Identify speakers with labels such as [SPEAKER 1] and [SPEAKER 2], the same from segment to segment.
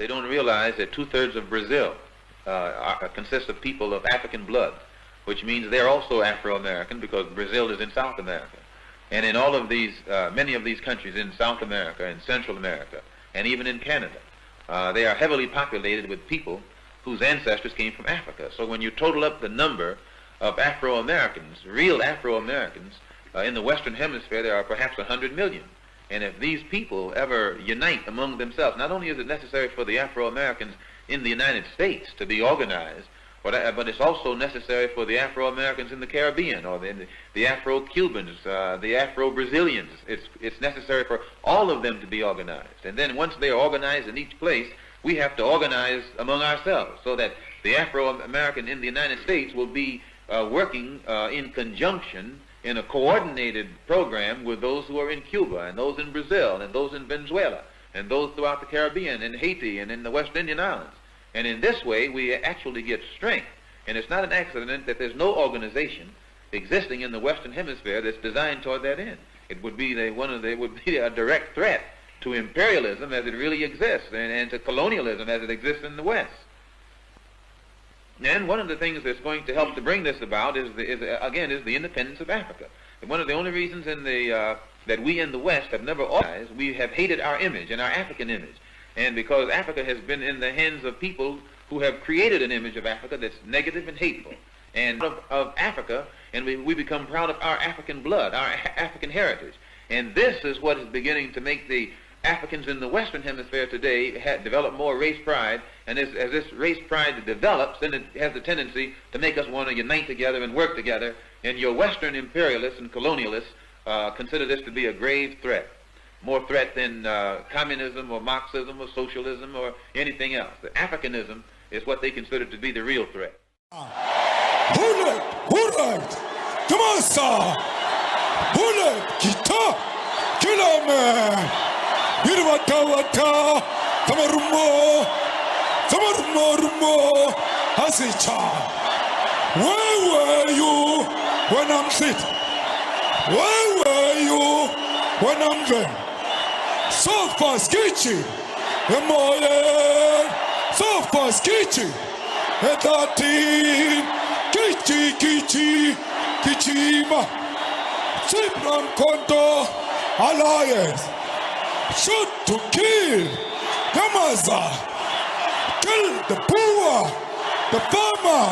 [SPEAKER 1] they don't realize that 2/3 of Brazil consists of people of African blood, which means they're also Afro-American because Brazil is in South America. And in all of these, many of these countries in South America and Central America, and even in Canada, they are heavily populated with people whose ancestors came from Africa. So when you total up the number of Afro-Americans, real Afro-Americans, in the Western Hemisphere, there are perhaps 100 million. And if these people ever unite among themselves, not only is it necessary for the Afro-Americans in the United States to be organized, but it's also necessary for the Afro-Americans in the Caribbean, or the Afro-Cubans, the Afro-Brazilians. It's necessary for all of them to be organized. And then once they are organized in each place, we have to organize among ourselves so that the Afro-American in the United States will be working in conjunction in a coordinated program with those who are in Cuba, and those in Brazil, and those in Venezuela, and those throughout the Caribbean, and Haiti, and in the West Indian Islands. And in this way, we actually get strength. And it's not an accident that there's no organization existing in the Western Hemisphere that's designed toward that end. It would be a direct threat to imperialism as it really exists, and to colonialism as it exists in the West. And one of the things that's going to help to bring this about is the independence of Africa. And one of the only reasons that we in the West have never organized, we have hated our image and our African image. And because Africa has been in the hands of people who have created an image of Africa that's negative and hateful, and of Africa, and we become proud of our African blood, our African heritage. And this is what is beginning to make the Africans in the Western Hemisphere today develop more race pride. And as this race pride develops, then it has the tendency to make us want to unite together and work together. And your Western imperialists and colonialists consider this to be a grave threat. More threat than communism or Marxism or socialism or anything else. The Africanism is what they consider to be the real threat.
[SPEAKER 2] Bullet, come on, sir. Bullet, guitar, killer man. Wata, Kamarumo, Hasicha. Where were you when I'm sick? Where were you when I'm drunk? So fast, Kichi, Emoye, so fast, Kichi, Etatin, Kichi, Kichima, Sipram Konto, Alliance, shoot to kill, Yamaza, kill the poor, the farmer,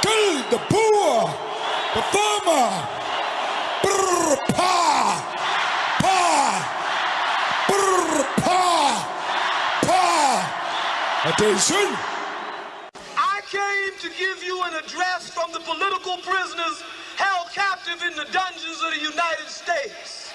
[SPEAKER 2] kill the poor, the farmer, brr, pa. Attention!
[SPEAKER 3] I came to give you an address from the political prisoners held captive in the dungeons of the United States.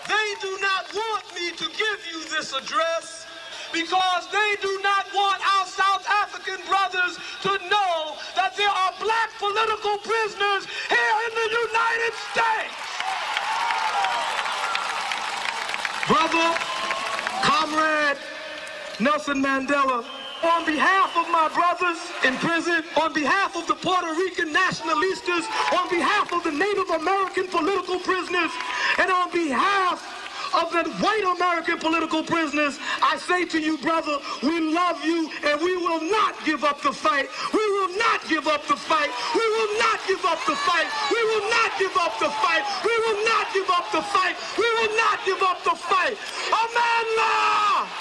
[SPEAKER 3] They do not want me to give you this address because they do not want our South African brothers to know that there are black political prisoners here in the United States. Brother, comrade Nelson Mandela, on behalf of my brothers in prison, on behalf of the Puerto Rican nationalistas, on behalf of the Native American political prisoners, and on behalf of the white American political prisoners, I say to you, brother, we love you and we will not give up the fight. We will not give up the fight. We will not give up the fight. We will not give up the fight. We will not give up the fight. We will not give up the fight. Amendment!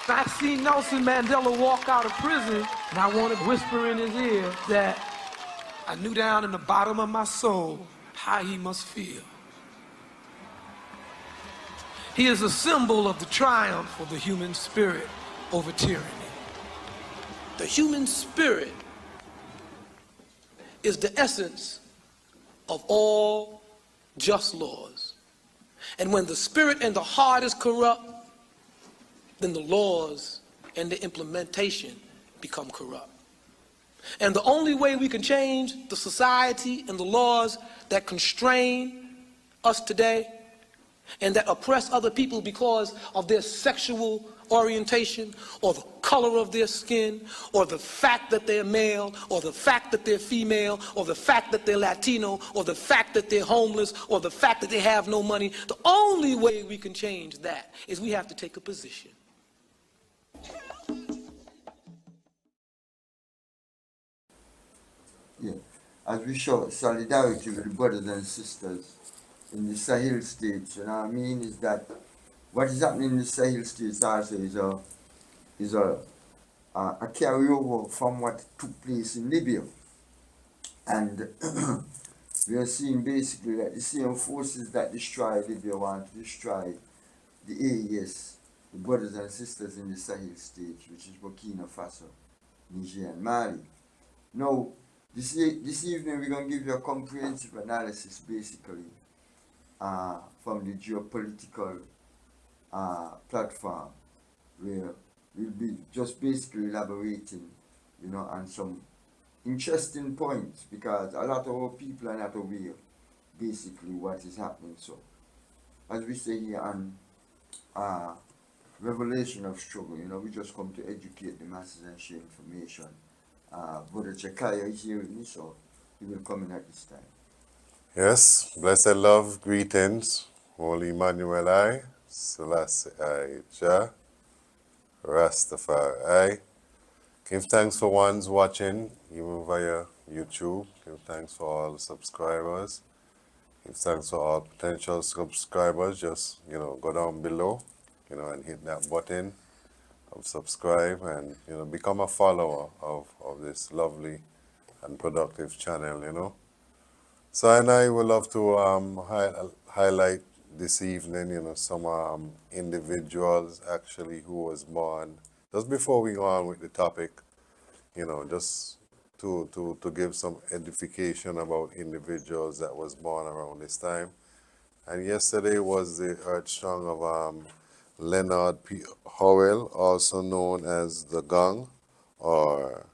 [SPEAKER 4] I've seen Nelson Mandela walk out of prison, and I wanted to whisper in his ear that I knew down in the bottom of my soul how he must feel. He is a symbol of the triumph of the human spirit over tyranny. The human spirit is the essence of all just laws. And when the spirit and the heart is corrupt, then the laws and the implementation become corrupt. And the only way we can change the society and the laws that constrain us today and that oppress other people because of their sexual orientation or the color of their skin or the fact that they're male or the fact that they're female or the fact that they're Latino or the fact that they're homeless or the fact that they have no money. The only way we can change that is we have to take a position.
[SPEAKER 5] Yeah. As we show solidarity with the brothers and sisters in the Sahel states, you know what I mean, is that what is happening in the Sahel states also is a carryover from what took place in Libya. And we are seeing basically that the same forces that destroy Libya want to destroy the AES, the brothers and sisters in the Sahel states, which is Burkina Faso, Niger, and Mali. Now, this evening we're going to give you a comprehensive analysis basically from the geopolitical platform, where we'll be just basically elaborating, you know, on some interesting points, because a lot of our people are not aware basically what is happening. So, as we say here on Revelation of Struggle, you know, we just come to educate the masses and share information. Brother Jakaya is here with me, so he will come in at this time.
[SPEAKER 6] Yes, blessed love, greetings, Holy Emmanuel I, Selassie I, Jah, Rastafari I. Give thanks for ones watching, even via YouTube. Give thanks for all the subscribers. Give thanks for all potential subscribers. Just, you know, go down below, you know, and hit that button of subscribe and, you know, become a follower of this lovely and productive channel, you know. So, and I would love to highlight this evening, you know, some individuals actually who was born, just before we go on with the topic, you know, just to give some edification about individuals that was born around this time. And yesterday was the earth song of Leonard P. Howell, also known as the Gang, or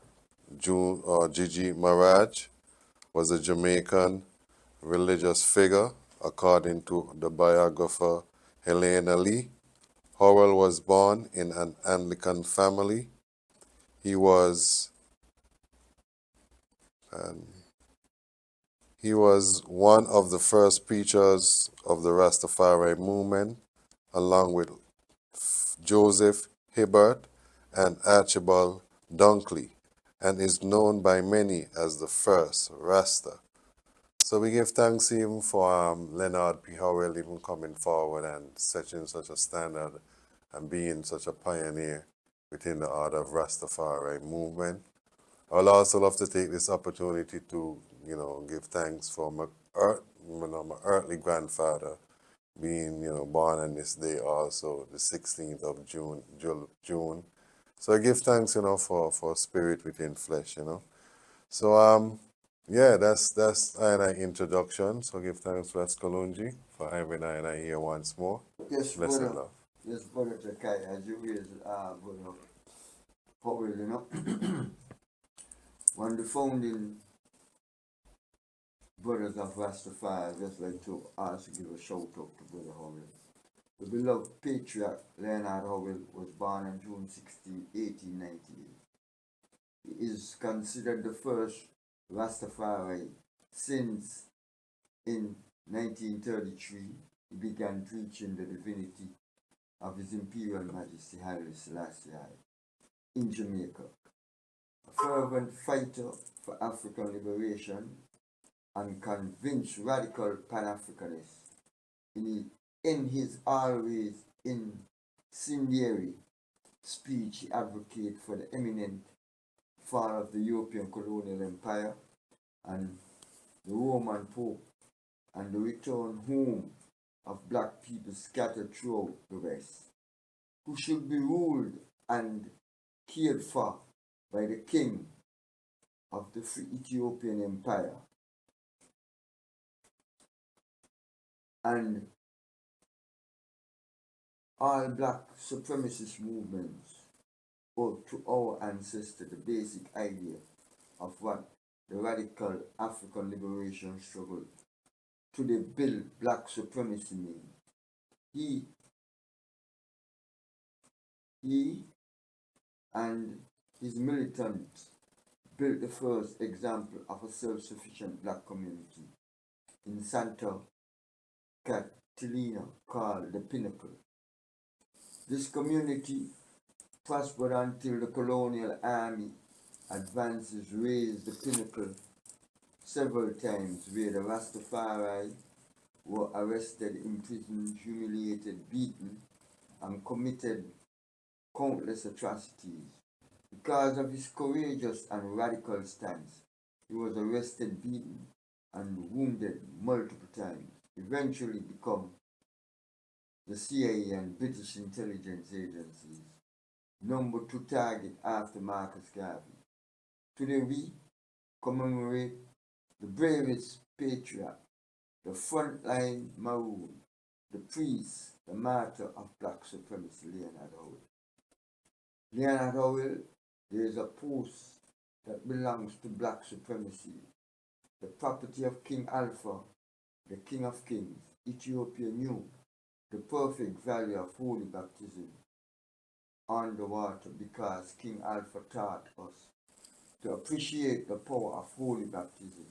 [SPEAKER 6] Gigi Maraj, was a Jamaican religious figure, according to the biographer Helena Lee. Howell was born in an Anglican family. He was one of the first preachers of the Rastafari movement, along with Joseph Hibbert and Archibald Dunkley, and is known by many as the first Rasta. So we give thanks even for Leonard P. Howell even coming forward and setting such a standard and being such a pioneer within the order of Rastafari movement. I would also love to take this opportunity to, you know, give thanks for my earthly grandfather being, you know, born on this day also, the 16th of June. So I give thanks, you know, for spirit within flesh, you know. So yeah, that's I introduction. So give thanks to Kalonji for having I here once more.
[SPEAKER 5] Yes,
[SPEAKER 6] Blessed
[SPEAKER 5] brother.
[SPEAKER 6] love.
[SPEAKER 5] Yes, brother Jakaya, as you raise brother Howell, you know. One of the founding brothers of Rastafari, I'd just like to also give a shout out to Brother Howell. The beloved patriarch Leonard Howell was born on June 16, 1898. He is considered the first Rastafari since in 1933 he began preaching the divinity of His Imperial Majesty Haile Selassie I in Jamaica. A fervent fighter for African liberation and convinced radical Pan-Africanists, in his always incendiary speech, he advocated for the imminent fall of the European colonial empire and the Roman Pope, and the return home of black people scattered throughout the West, who should be ruled and cared for by the king of the free Ethiopian empire. And all black supremacist movements owed to our ancestors the basic idea of what the radical African liberation struggle to the build black supremacy means. He and his militants built the first example of a self-sufficient black community in Santa Catalina called the Pinnacle. This community prospered until the colonial army advances raised the Pinnacle several times, where the Rastafari were arrested, imprisoned, humiliated, beaten, and committed countless atrocities. Because of his courageous and radical stance, he was arrested, beaten, and wounded multiple times, eventually become the CIA and British intelligence agencies number 2 target after Marcus Garvey. Today we commemorate the bravest patriot, the frontline maroon, the priest, the martyr of black supremacy, Leonard Howell. Leonard Howell, there is a post that belongs to black supremacy, the property of King Alpha, the King of Kings. Ethiopia knew the perfect value of holy baptism on the water because King Alpha taught us to appreciate the power of holy baptism.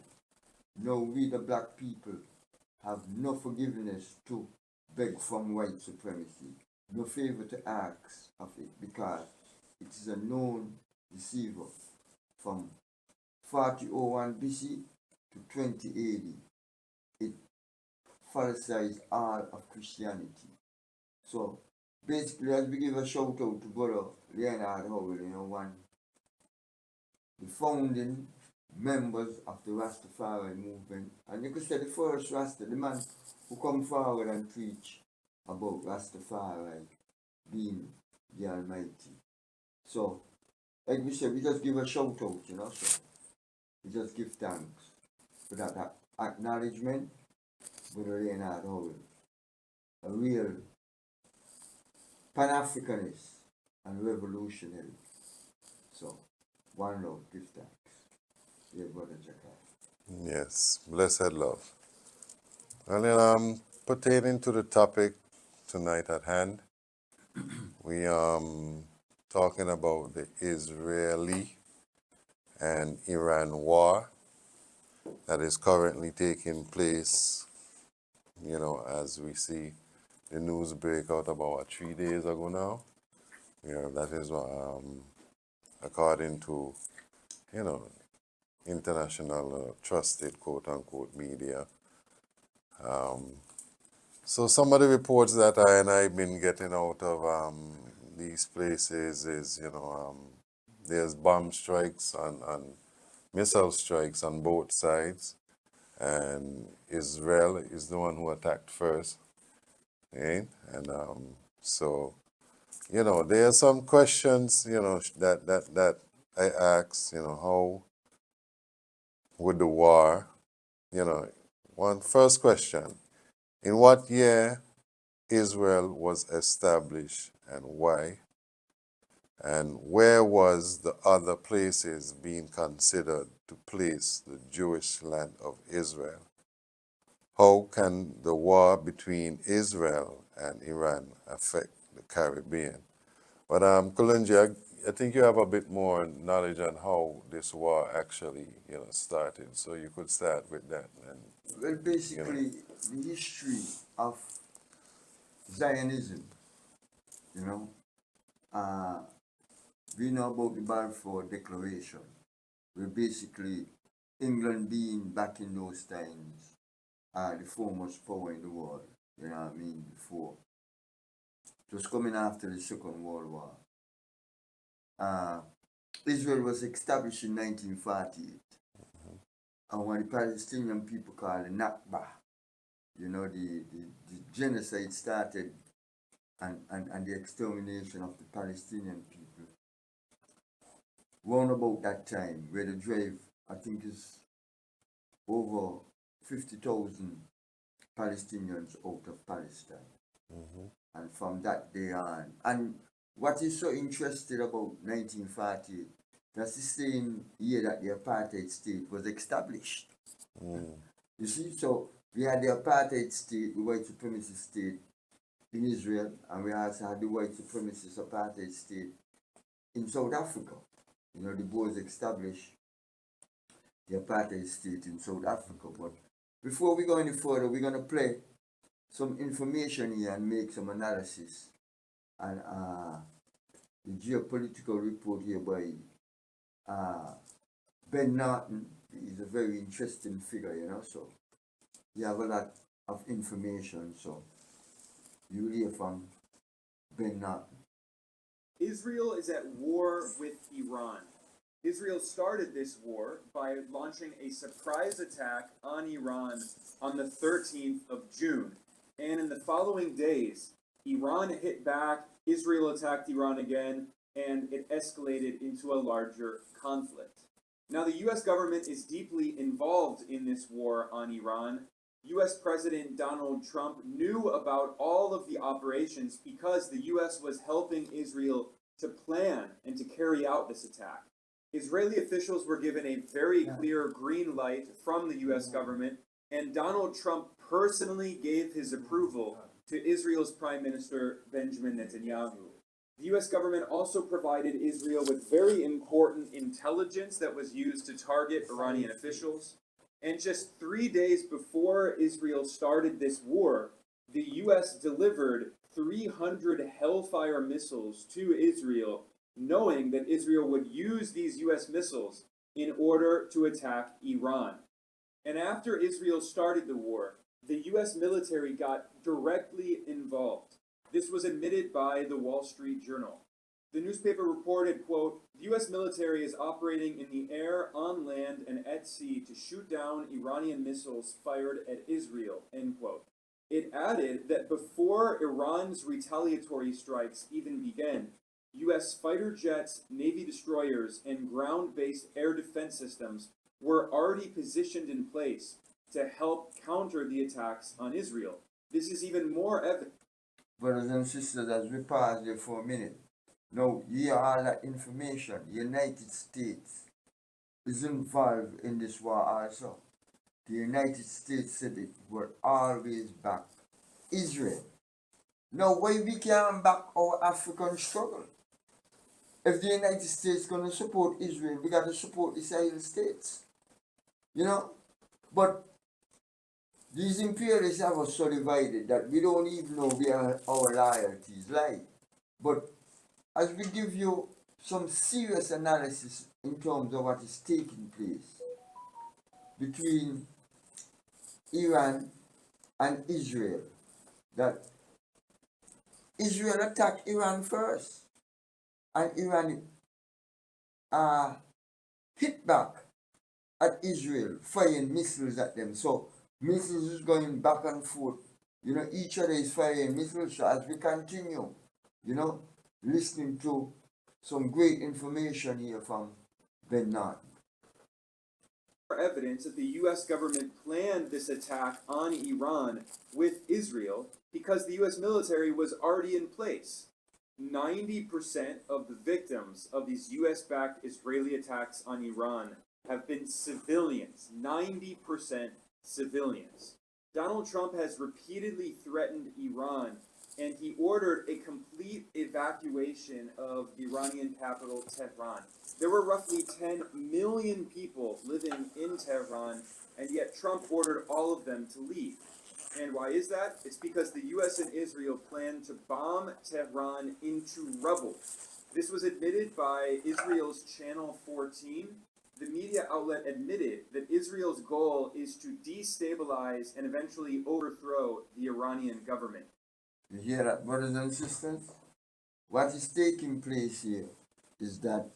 [SPEAKER 5] Now we, the black people, have no forgiveness to beg from white supremacy, no favor to ask of it, because it is a known deceiver. From 4001 BC to 20 AD, it falsifies all of Christianity. So basically, as we give a shout out to Brother Leonard Howell, the founding members of the Rastafari movement, and you could say the first Rasta, the man who come forward and preach about Rastafari being the Almighty. So, like we said, we just give a shout out, so we just give thanks for that acknowledgement. Brother Leonard Howell, a real Pan-Africanist and revolutionary. So, one love, give thanks. Dear Brother Jakai.
[SPEAKER 6] Yes, blessed love. Well, then, pertaining to the topic tonight at hand, we talking about the Israeli and Iran war that is currently taking place, as we see the news break out about 3 days ago now. That is according to, international trusted quote-unquote media. So some of the reports that I've been getting out of these places is, there's bomb strikes and missile strikes on both sides, and Israel is the one who attacked first, right? And so, there are some questions, that I ask, how would the war, one first question, in what year Israel was established and why? And where was the other places being considered to place the Jewish land of Israel? How can the war between Israel and Iran affect the Caribbean? But Kalonji, I think you have a bit more knowledge on how this war actually, started. So you could start with that. And,
[SPEAKER 5] well, basically, the history of Zionism, we know about the Balfour Declaration, where basically England being back in those times the foremost power in the world, before. It was coming after the Second World War. Israel was established in 1948, and what the Palestinian people call the Nakba, the genocide started and the extermination of the Palestinian people. Round about that time, where they drive, I think is over 50,000 Palestinians out of Palestine. And from that day on, and what is so interesting about 1948, that's the same year that the apartheid state was established. You see, so we had the apartheid state, the white supremacy state, in Israel, and we also had the white supremacist apartheid state in South Africa. You know, the Boers established the apartheid state in South Africa. But before we go any further, we're going to play some information here and make some analysis. And the geopolitical report here by Ben Norton is a very interesting figure, you know, so you have a lot of information, so you hear from Ben Norton.
[SPEAKER 7] Israel is at war with Iran. Israel started this war by launching a surprise attack on Iran on the 13th of June. And in the following days, Iran hit back, Israel attacked Iran again, and it escalated into a larger conflict. Now, the U.S. government is deeply involved in this war on Iran. U.S. President Donald Trump knew about all of the operations because the U.S. was helping Israel to plan and to carry out this attack. Israeli officials were given a very clear green light from the U.S. government, and Donald Trump personally gave his approval to Israel's Prime Minister Benjamin Netanyahu. The U.S. government also provided Israel with very important intelligence that was used to target Iranian officials. And just 3 days before Israel started this war, the U.S. delivered 300 Hellfire missiles to Israel, knowing that Israel would use these U.S. missiles in order to attack Iran. And after Israel started the war, the U.S. military got directly involved. This was admitted by the Wall Street Journal. The newspaper reported, quote, "The U.S. military is operating in the air, on land, and at sea to shoot down Iranian missiles fired at Israel," end quote. It added that before Iran's retaliatory strikes even began, U.S. fighter jets, Navy destroyers, and ground-based air defense systems were already positioned in place to help counter the attacks on Israel. This is even more evident.
[SPEAKER 5] Brothers and sisters, as we pause there for a minute, now you hear all that information. The United States is involved in this war also. The United States said it will always back Israel. Now, why we can't back our African struggle? If the United States is going to support Israel, we got to support the Sahel states. You know? But these imperialists have us so divided that we don't even know where our loyalties lie. But as we give you some serious analysis in terms of what is taking place between Iran and Israel, that Israel attacked Iran first, and Iran hit back at Israel, firing missiles at them. So missiles is going back and forth. You know, each other is firing missiles. So as we continue, you know, listening to some great information here from Ben Norton.
[SPEAKER 7] Evidence that the U.S. government planned this attack on Iran with Israel because the U.S. military was already in place. 90% of the victims of these U.S.-backed Israeli attacks on Iran have been civilians. 90% civilians. Donald Trump has repeatedly threatened Iran, and he ordered a complete evacuation of the Iranian capital, Tehran. There were roughly 10 million people living in Tehran, and yet Trump ordered all of them to leave. And why is that? It's because the U.S. and Israel plan to bomb Tehran into rubble. This was admitted by Israel's Channel 14. The media outlet admitted that Israel's goal is to destabilize and eventually overthrow the Iranian government.
[SPEAKER 5] You hear that, brothers and sisters? What is taking place here is that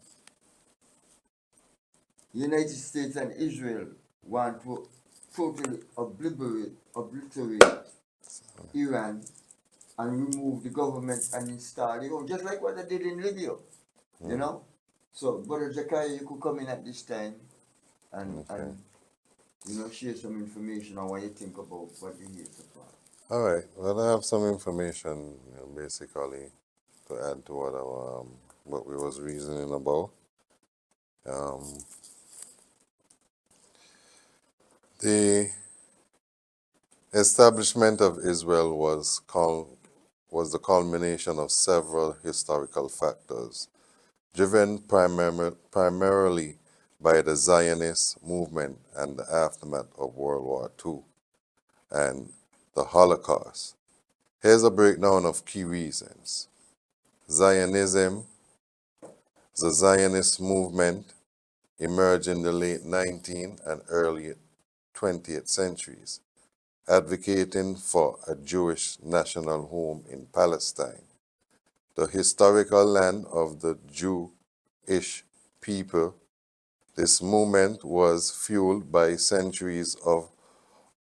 [SPEAKER 5] the United States and Israel want to totally obliterate Iran and remove the government and install their own, just like what they did in Libya, you know? So, Brother Jakaya, you could come in at this time and you know, share some information on what you think about what you hear so far.
[SPEAKER 6] All right. Well, I have some information, basically, to add to what we was reasoning about. The establishment of Israel was was the culmination of several historical factors, driven primarily by the Zionist movement and the aftermath of World War II and the Holocaust. Here's a breakdown of key reasons. Zionism, the Zionist movement emerged in the late 19th and early 20th centuries, advocating for a Jewish national home in Palestine, the historical land of the Jewish people. This movement was fueled by centuries of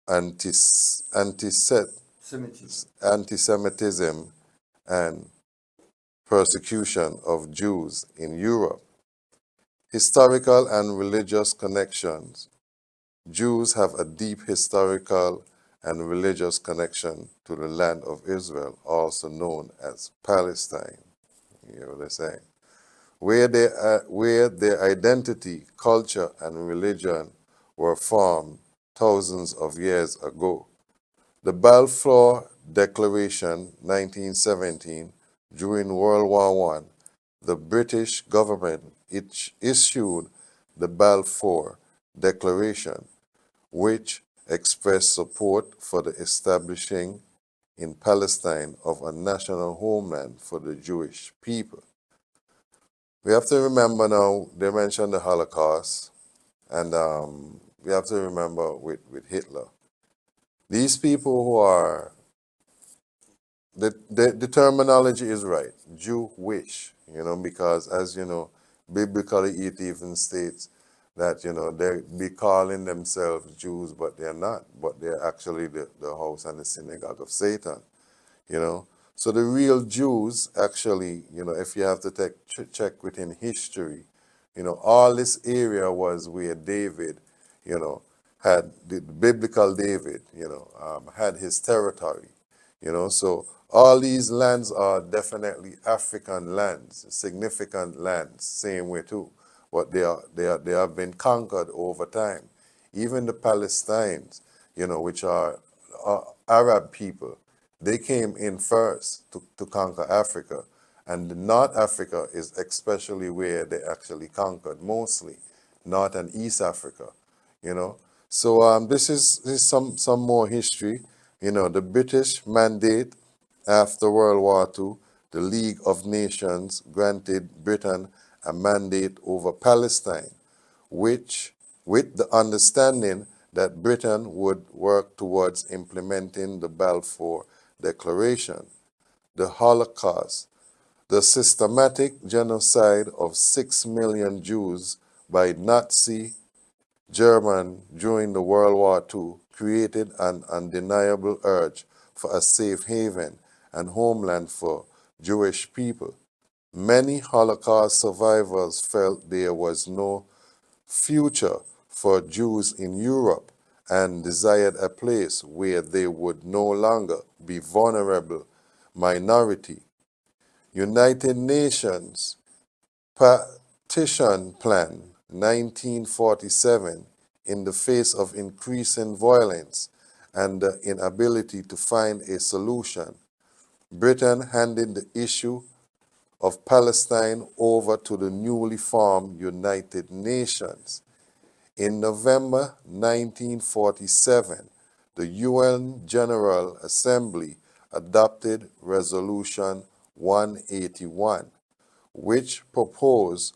[SPEAKER 6] anti-Semitism and persecution of Jews in Europe. Historical and religious connections. Jews have a deep historical and religious connection to the land of Israel, also known as Palestine. You hear what they're saying? Where their identity, culture, and religion were formed thousands of years ago. The Balfour Declaration, 1917, during World War I, the British government issued the Balfour Declaration, which expressed support for the establishing in Palestine of a national homeland for the Jewish people. We have to remember now, they mentioned the Holocaust, and we have to remember with Hitler. These people who are, the terminology is right, Jewish, because as you know, biblically it even states that, they be calling themselves Jews, but they're not, but they're actually the house and the synagogue of Satan, So the real Jews, actually, if you have to check within history, all this area was where David, had the biblical David, had his territory, So all these lands are definitely African lands, significant lands, same way too. But they have been conquered over time. Even the Palestinians, which are Arab people, they came in first to conquer Africa. And North Africa is especially where they actually conquered mostly, North and East Africa, So this is some more history. The British mandate after World War II, the League of Nations granted Britain a mandate over Palestine, which, with the understanding that Britain would work towards implementing the Balfour Declaration. The Holocaust, the systematic genocide of 6 million Jews by Nazi Germany during the World War II, created an undeniable urge for a safe haven and homeland for Jewish people. Many Holocaust survivors felt there was no future for Jews in Europe and desired a place where they would no longer be vulnerable minority. United Nations Partition Plan 1947, in the face of increasing violence and the inability to find a solution, Britain handed the issue of Palestine over to the newly formed United Nations. In November 1947, the UN General Assembly adopted Resolution 181, which proposed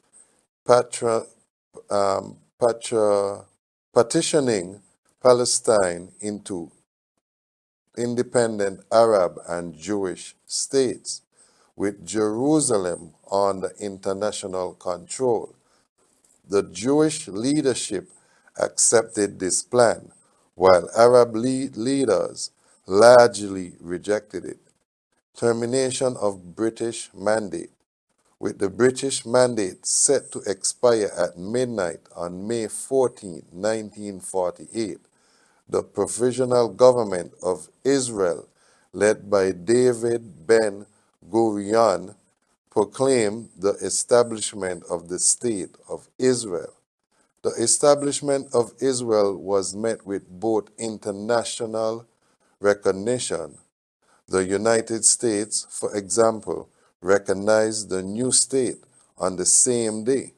[SPEAKER 6] partitioning Palestine into independent Arab and Jewish states, with Jerusalem under international control. The Jewish leadership accepted this plan, while Arab leaders largely rejected it. Termination of British mandate. With the British mandate set to expire at midnight on May 14, 1948, the Provisional Government of Israel, led by David Ben-Gurion, proclaimed the establishment of the State of Israel. The establishment of Israel was met with both international recognition, The United States, for example, recognized the new state on the same day,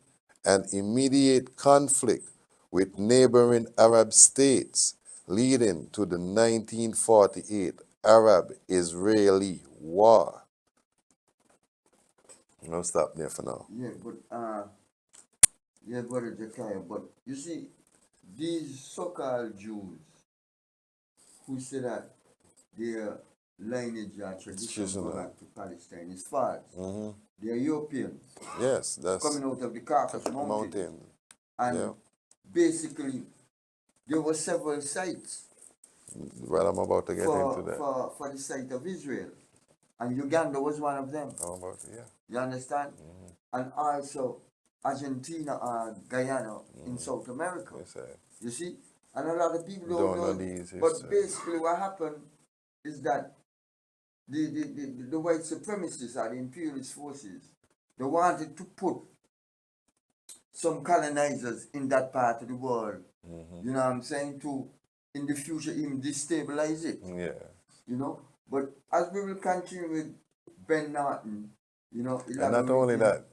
[SPEAKER 6] and immediate conflict with neighboring Arab states, leading to the 1948 Arab-Israeli War. I'll stop there for now.
[SPEAKER 5] Yeah, but yeah, brother Jekiah, but you see, these so-called Jews who say that their lineage and tradition go back to Palestine is false.
[SPEAKER 6] Mm-hmm.
[SPEAKER 5] They are Europeans
[SPEAKER 6] Yes, that's
[SPEAKER 5] coming out of the Caucasus Mountain. And
[SPEAKER 6] Yeah.
[SPEAKER 5] basically, there were several sites
[SPEAKER 6] Well, I'm about to get into that.
[SPEAKER 5] for the site of Israel. And Uganda was one of them.
[SPEAKER 6] I'm about to, yeah.
[SPEAKER 5] You understand? And also Argentina and Guyana in South America.
[SPEAKER 6] Yes, sir.
[SPEAKER 5] You see? And a lot of people
[SPEAKER 6] Don't
[SPEAKER 5] don't
[SPEAKER 6] know
[SPEAKER 5] know.
[SPEAKER 6] these
[SPEAKER 5] But
[SPEAKER 6] history.
[SPEAKER 5] basically what happened is that the white supremacists or the imperialist forces, they wanted to put some colonizers in that part of the world. You know what I'm saying? To, in the future, even destabilize it.
[SPEAKER 6] Yeah.
[SPEAKER 5] You know? But as we will continue with Ben Norton, you know,
[SPEAKER 6] And not only that,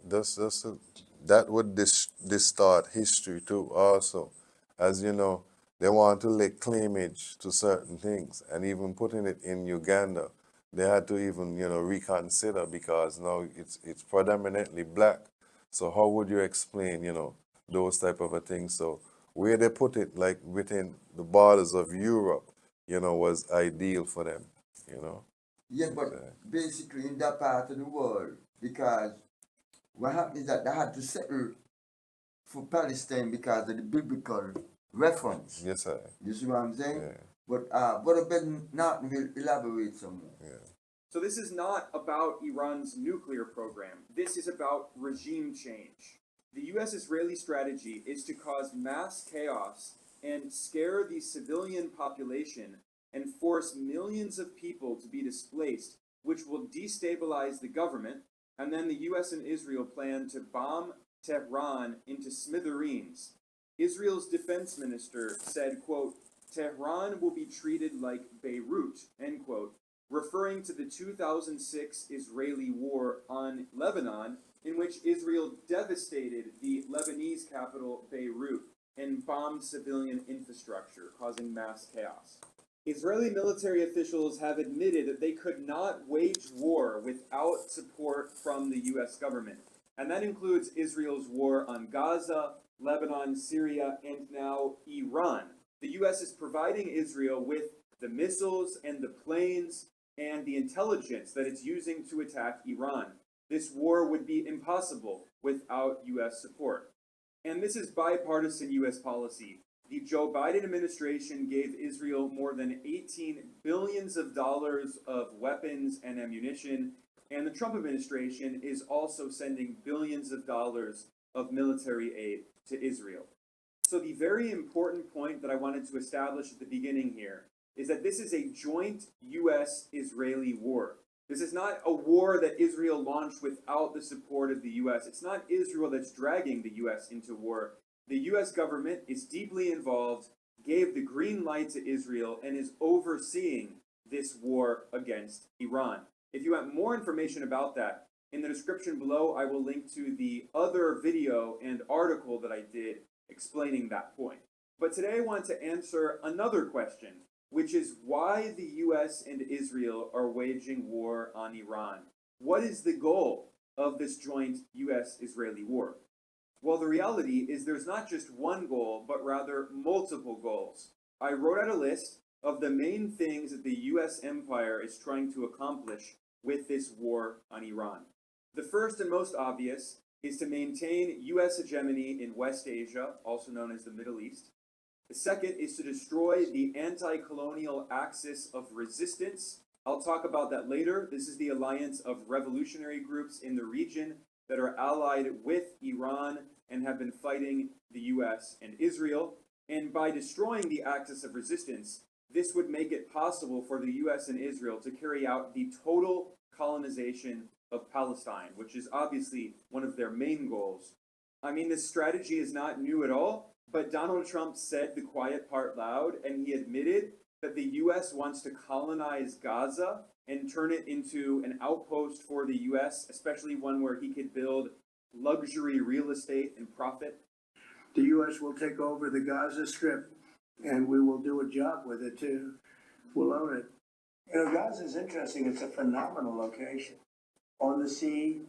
[SPEAKER 6] that would distort history too also. As you know, they want to lay claimage to certain things, and even putting it in Uganda, they had to even, reconsider, because now it's predominantly black. So how would you explain, those type of a thing? So where they put it, like within the borders of Europe, was ideal for them,
[SPEAKER 5] Yeah, but basically in that part of the world, because what happened is that they had to settle for Palestine because of the biblical reference.
[SPEAKER 6] Yes, sir.
[SPEAKER 5] You see what I'm saying?
[SPEAKER 6] Yeah.
[SPEAKER 5] But Brother Ben Norton will elaborate some more.
[SPEAKER 6] Yeah.
[SPEAKER 7] So this is not about Iran's nuclear program. This is about regime change. The U.S.-Israeli strategy is to cause mass chaos and scare the civilian population and force millions of people to be displaced, which will destabilize the government, and then the U.S. and Israel plan to bomb Tehran into smithereens. Israel's defense minister said, quote, "Tehran will be treated like Beirut," end quote, referring to the 2006 Israeli war on Lebanon, in which Israel devastated the Lebanese capital, Beirut, and bombed civilian infrastructure, causing mass chaos. Israeli military officials have admitted that they could not wage war without support from the U.S. government, and that includes Israel's war on Gaza, Lebanon, Syria, and now Iran. The U.S. is providing Israel with the missiles and the planes and the intelligence that it's using to attack Iran. This war would be impossible without U.S. support. And this is bipartisan U.S. policy. The Joe Biden administration gave Israel more than $18 billion of weapons and ammunition, and the Trump administration is also sending billions of dollars of military aid to Israel. So the very important point that I wanted to establish at the beginning here is that this is a joint U.S.-Israeli war. This is not a war that Israel launched without the support of the U.S. It's not Israel that's dragging the U.S. into war. The U.S. government is deeply involved, gave the green light to Israel, and is overseeing this war against Iran. If you want more information about that, in the description below, I will link to the other video and article that I did explaining that point. But today I want to answer another question, which is why the U.S. and Israel are waging war on Iran. What is the goal of this joint U.S.-Israeli war? Well, the reality is there's not just one goal, but rather multiple goals. I wrote out a list of the main things that the U.S. empire is trying to accomplish with this war on Iran. The first and most obvious is to maintain U.S. hegemony in West Asia, also known as the Middle East. The second is to destroy the anti-colonial axis of resistance. I'll talk about that later. This is the alliance of revolutionary groups in the region that are allied with Iran and have been fighting the U.S. and Israel. And by destroying the axis of resistance, this would make it possible for the U.S. and Israel to carry out the total colonization of Palestine, which is obviously one of their main goals. I mean, this strategy is not new at all, but Donald Trump said the quiet part loud, and he admitted that the U.S. wants to colonize Gaza and turn it into an outpost for the U.S., especially one where he could build luxury real estate and profit?
[SPEAKER 8] The U.S. will take over the Gaza Strip, and we will do a job with it too. We'll own it. You know, Gaza is interesting. It's a phenomenal location. On the sea,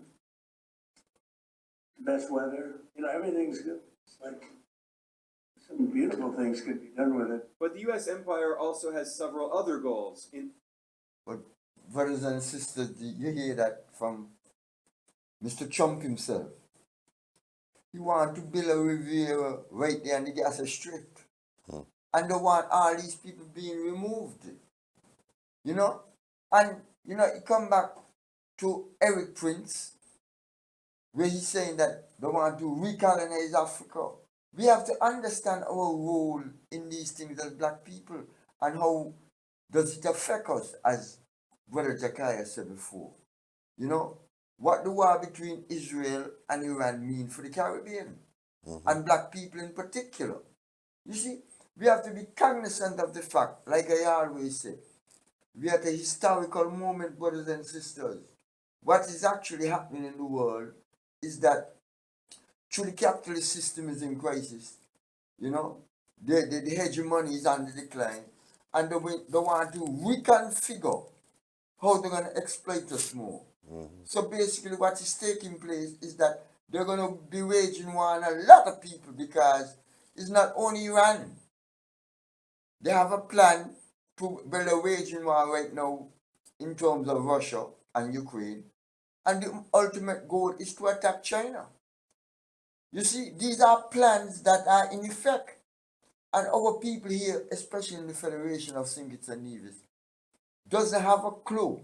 [SPEAKER 8] best weather. You know, everything's good. It's like some beautiful things could be done with it.
[SPEAKER 7] But the U.S. empire also has several other goals.
[SPEAKER 5] But brothers and sisters, you hear that from Mr. Trump himself. He want to build a Riviera right there in the Gaza Strip. And they want all these people being removed. You know? And, you know, it come back to Eric Prince, where he's saying that they want to recolonize Africa. We have to understand our role in these things as black people and how does it affect us, as Brother Jakaya said before. You know, what the war between Israel and Iran mean for the Caribbean and black people in particular. You see, we have to be cognizant of the fact, like I always say, we are at a historical moment, brothers and sisters. What is actually happening in the world is that through the capitalist system is in crisis, you know, the hegemony is on the decline, and they want to reconfigure how they're going to exploit us more. So basically what is taking place is that they're going to be waging war on a lot of people, because it's not only Iran. They have a plan to build a waging war right now in terms of Russia and Ukraine, and the ultimate goal is to attack China. You see, these are plans that are in effect, and our people here, especially in the Federation of St. Kitts and Nevis, doesn't have a clue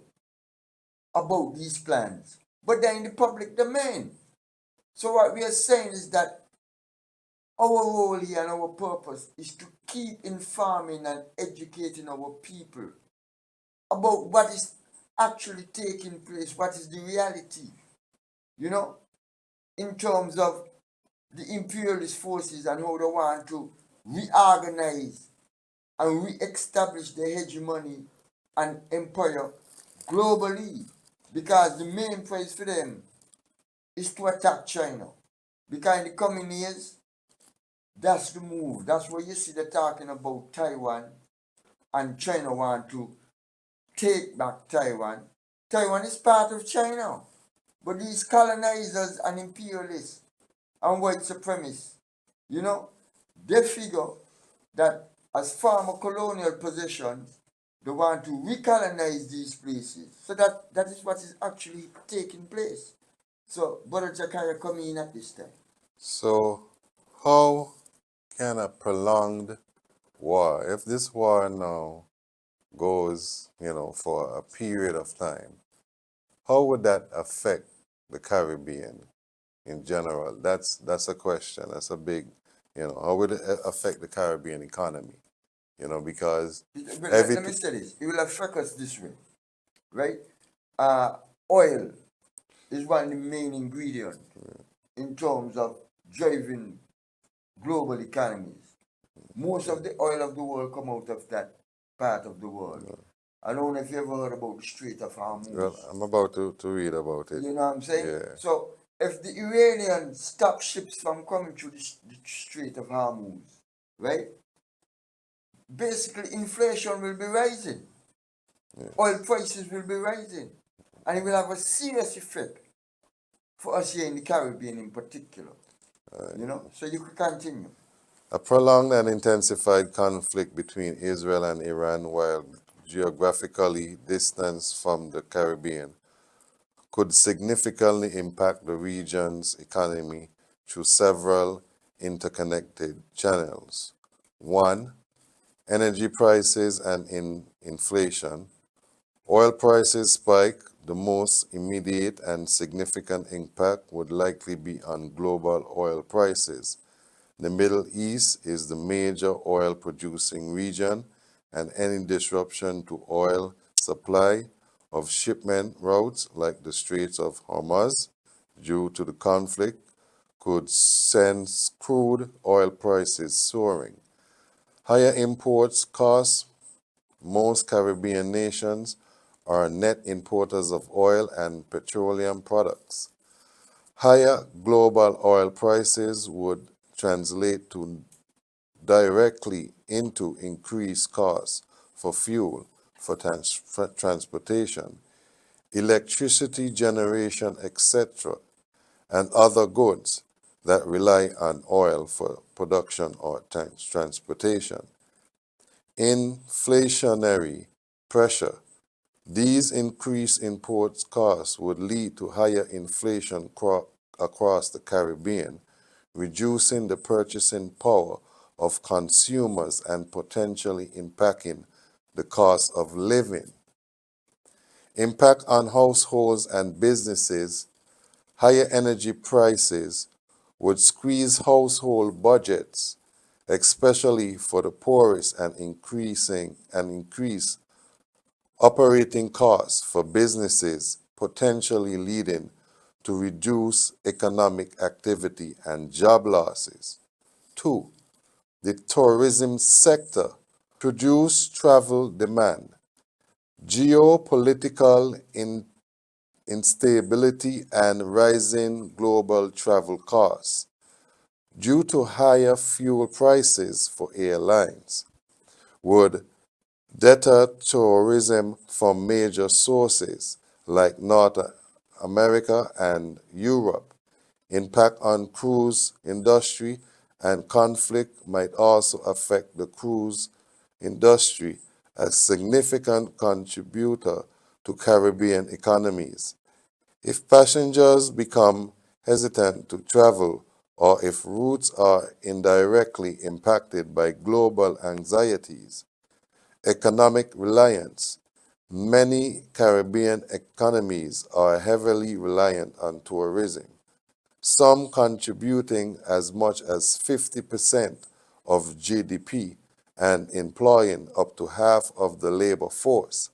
[SPEAKER 5] about these plans, but they're in the public domain. So what we are saying is that our role here and our purpose is to keep informing and educating our people about what is actually taking place, what is the reality, you know, in terms of the imperialist forces and how they want to reorganize and re-establish their hegemony and empire globally, because the main prize for them is to attack China. Because in the coming years, that's the move. That's where you see they're talking about Taiwan, and China want to take back Taiwan. Taiwan is part of China, but these colonizers and imperialists and white supremacists, you know, they figure that as former colonial possessions, they want to recolonize these places. So that is what is actually taking place. So Brother Jakaya coming in at this time.
[SPEAKER 6] So how can a prolonged war, if this war now goes, you know, for a period of time, how would that affect the Caribbean in general? That's a question. That's a big, you know, how would it affect the Caribbean economy? You know, because
[SPEAKER 5] Let me say this. It will affect us this way, right? Oil is one of the main ingredients in terms of driving global economies. Most of the oil of the world come out of that part of the world. I don't know if you ever heard about the Strait of Hormuz.
[SPEAKER 6] Well, I'm about to read about it.
[SPEAKER 5] You know what I'm saying?
[SPEAKER 6] Yeah.
[SPEAKER 5] So if the Iranians stop ships from coming through the Strait of Hormuz, right? Basically, inflation will be rising. Oil prices will be rising. And it will have a serious effect for us here in the Caribbean in particular. You know? So you can continue.
[SPEAKER 6] A prolonged and intensified conflict between Israel and Iran, while geographically distanced from the Caribbean, could significantly impact the region's economy through several interconnected channels. 1. Energy prices and inflation. Oil prices spike. The most immediate and significant impact would likely be on global oil prices. The Middle East is the major oil producing region, and any disruption to oil supply of shipment routes like the Straits of Hormuz due to the conflict could send crude oil prices soaring. Higher imports costs most Caribbean nations are net importers of oil and petroleum products. Higher global oil prices would translate directly into increased costs for fuel, for transportation, electricity generation, etc., and other goods that rely on oil for production or transportation. Inflationary pressure. These increased import costs would lead to higher inflation across the Caribbean, reducing the purchasing power of consumers and potentially impacting the cost of living. Impact on households and businesses. Higher energy prices would squeeze household budgets, especially for the poorest, and increase operating costs for businesses, potentially leading to reduced economic activity and job losses. 2. The tourism sector. Reduced travel demand. Geopolitical instability and rising global travel costs due to higher fuel prices for airlines would deter tourism from major sources like North America and Europe. Impact on cruise industry and conflict might also affect the cruise industry, a significant contributor to Caribbean economies. If passengers become hesitant to travel, or if routes are indirectly impacted by global anxieties, economic reliance. Many Caribbean economies are heavily reliant on tourism, some contributing as much as 50% of GDP and employing up to half of the labor force,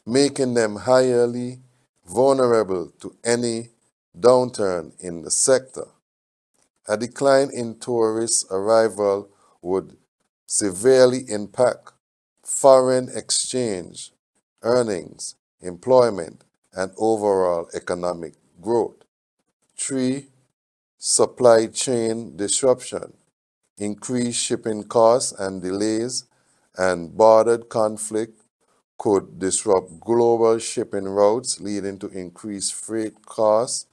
[SPEAKER 6] making them highly vulnerable to any downturn in the sector. A decline in tourist arrival would severely impact foreign exchange, earnings, employment, and overall economic growth. 3. Supply chain disruption. Increased shipping costs and delays and border conflict could disrupt global shipping routes, leading to increased freight costs,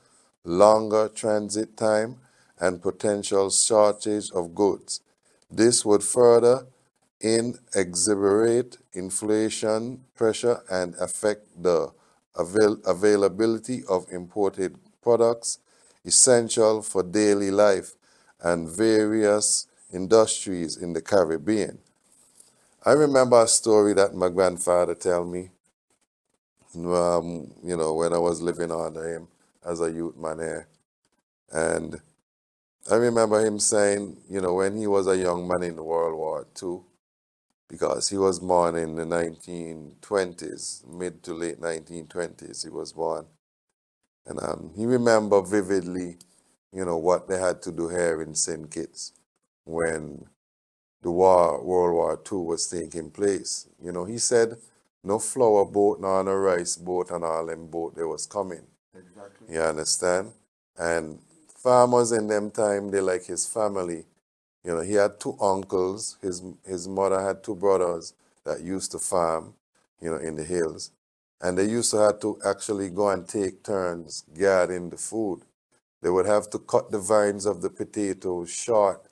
[SPEAKER 6] longer transit time, and potential shortage of goods. This would further exacerbate inflation pressure and affect the availability of imported products essential for daily life and various industries in the Caribbean. I remember a story that my grandfather told me, when I was living under him as a youth man here. And I remember him saying, when he was a young man in World War II, because he was born in the 1920s, mid to late 1920s, he was born. And he remembered vividly, what they had to do here in St. Kitts when the World War II was taking place. He said no flour boat, nor no rice boat, and all them boat they was coming.
[SPEAKER 5] Exactly.
[SPEAKER 6] You understand? And farmers in them time, they like his family. He had 2 uncles. His mother had 2 brothers that used to farm, in the hills. And they used to have to actually go and take turns guarding the food. They would have to cut the vines of the potatoes short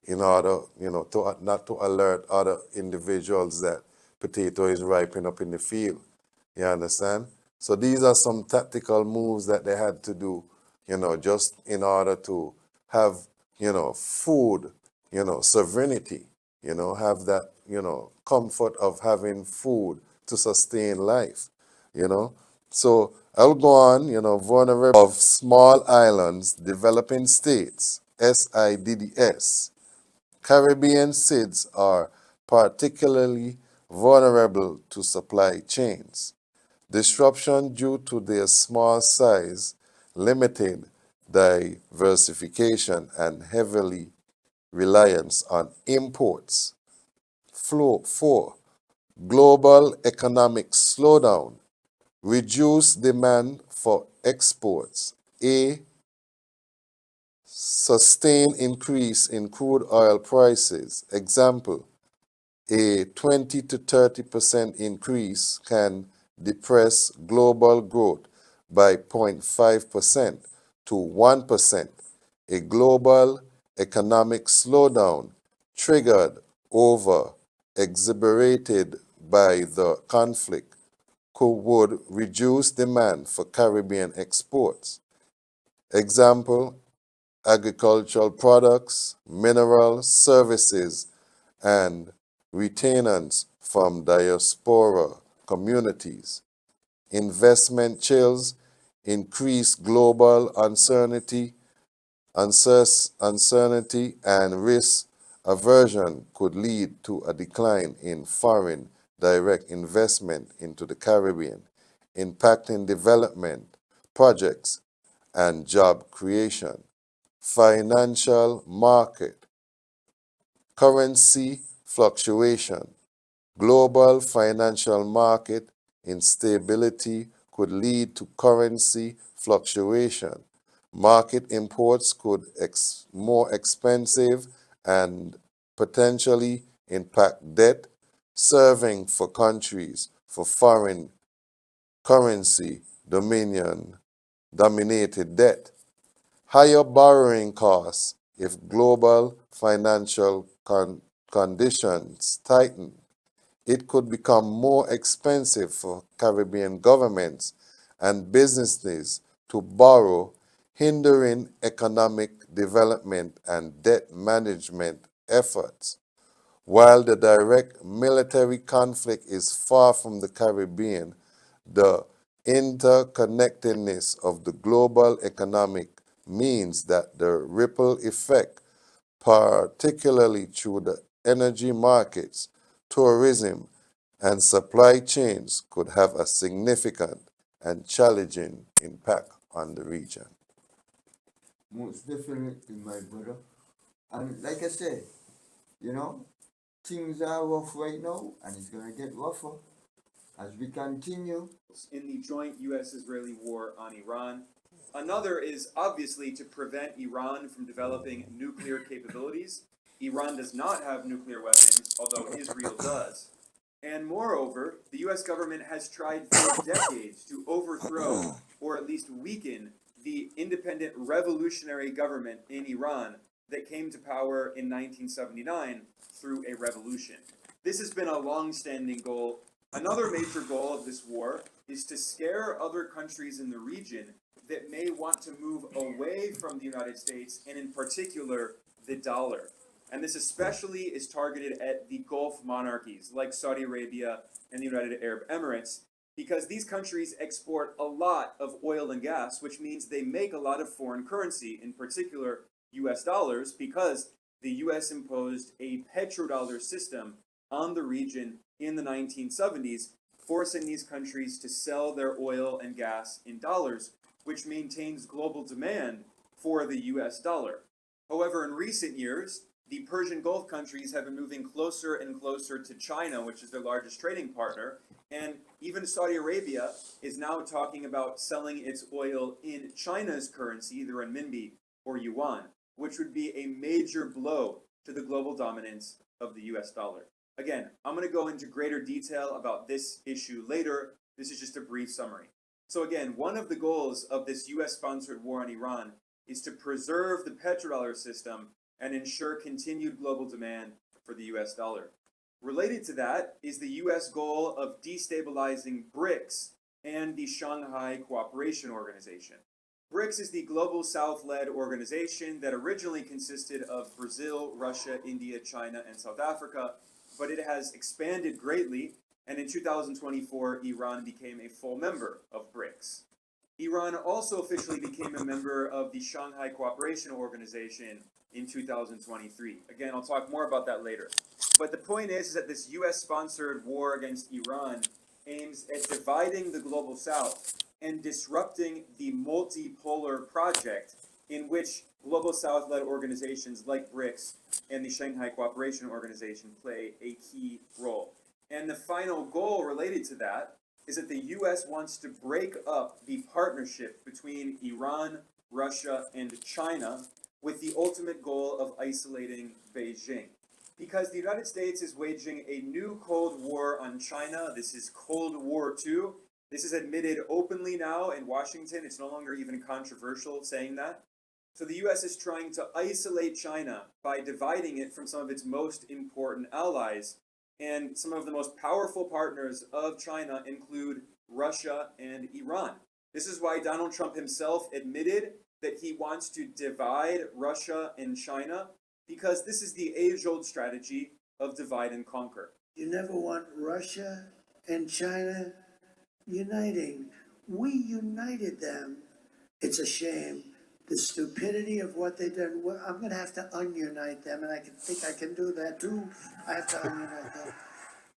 [SPEAKER 6] in order, to not to alert other individuals that potato is ripening up in the field. You understand? So these are some tactical moves that they had to do, just in order to have, food, sovereignty, have that, comfort of having food to sustain life, So I'll go on, vulnerable of small islands, developing states, SIDDS. Caribbean SIDS are particularly vulnerable to supply chains. Disruption due to their small size, limited diversification, and heavily reliance on imports. 4. global economic slowdown, reduced demand for exports, a sustained increase in crude oil prices. Example, a 20 to 30% increase can depress global growth by 0.5% to 1%. A global economic slowdown triggered over exacerbated by the conflict would reduce demand for Caribbean exports. Example, agricultural products, minerals, services, and retainers from diaspora communities. Investment chills, increased global uncertainty and risk aversion could lead to a decline in foreign direct investment into the Caribbean, impacting development projects and job creation. Financial market, currency fluctuation, global financial market instability could lead to currency fluctuation. Market imports could more expensive and potentially impact debt serving for countries for foreign currency dominated debt. Higher borrowing costs if global financial conditions tighten. It could become more expensive for Caribbean governments and businesses to borrow, hindering economic development and debt management efforts. While the direct military conflict is far from the Caribbean, the interconnectedness of the global economic means that the ripple effect, particularly through the energy markets, tourism, and supply chains, could have a significant and challenging impact on the region.
[SPEAKER 5] Most definitely, my brother. And like I said, you know, things are rough right now, and it's gonna get rougher as we continue.
[SPEAKER 7] In the joint U.S.-Israeli war on Iran. Another is obviously to prevent Iran from developing nuclear capabilities. Iran does not have nuclear weapons, although Israel does. And moreover, the U.S. government has tried for decades to overthrow, or at least weaken, the independent revolutionary government in Iran that came to power in 1979 through a revolution. This has been a long-standing goal. Another major goal of this war is to scare other countries in the region that may want to move away from the United States, and in particular, the dollar. And this especially is targeted at the Gulf monarchies like Saudi Arabia and the United Arab Emirates, because these countries export a lot of oil and gas, which means they make a lot of foreign currency, in particular US dollars, because the US imposed a petrodollar system on the region in the 1970s, forcing these countries to sell their oil and gas in dollars, which maintains global demand for the US dollar. However, in recent years, the Persian Gulf countries have been moving closer and closer to China, which is their largest trading partner, and even Saudi Arabia is now talking about selling its oil in China's currency, either renminbi or yuan, which would be a major blow to the global dominance of the US dollar. Again, I'm going to go into greater detail about this issue later. This is just a brief summary. So again, one of the goals of this US-sponsored war on Iran is to preserve the petrodollar system and ensure continued global demand for the US dollar. Related to that is the US goal of destabilizing BRICS and the Shanghai Cooperation Organization. BRICS is the Global South-led organization that originally consisted of Brazil, Russia, India, China, and South Africa, but it has expanded greatly, and in 2024, Iran became a full member of BRICS. Iran also officially became a member of the Shanghai Cooperation Organization in 2023. Again, I'll talk more about that later. But the point is that this US-sponsored war against Iran aims at dividing the global south and disrupting the multipolar project in which global south-led organizations like BRICS and the Shanghai Cooperation Organization play a key role. And the final goal related to that is that the U.S. wants to break up the partnership between Iran, Russia, and China with the ultimate goal of isolating Beijing. Because the United States is waging a new Cold War on China. This is Cold War II. This is admitted openly now in Washington. It's no longer even controversial saying that. So the U.S. is trying to isolate China by dividing it from some of its most important allies. And some of the most powerful partners of China include Russia and Iran. This is why Donald Trump himself admitted that he wants to divide Russia and China, because this is the age-old strategy of divide and conquer.
[SPEAKER 8] You never want Russia and China uniting. We united them. It's a shame. The stupidity of what they've done. Well, I'm going to have to ununite them, and I think I can do that too. I have to ununite them.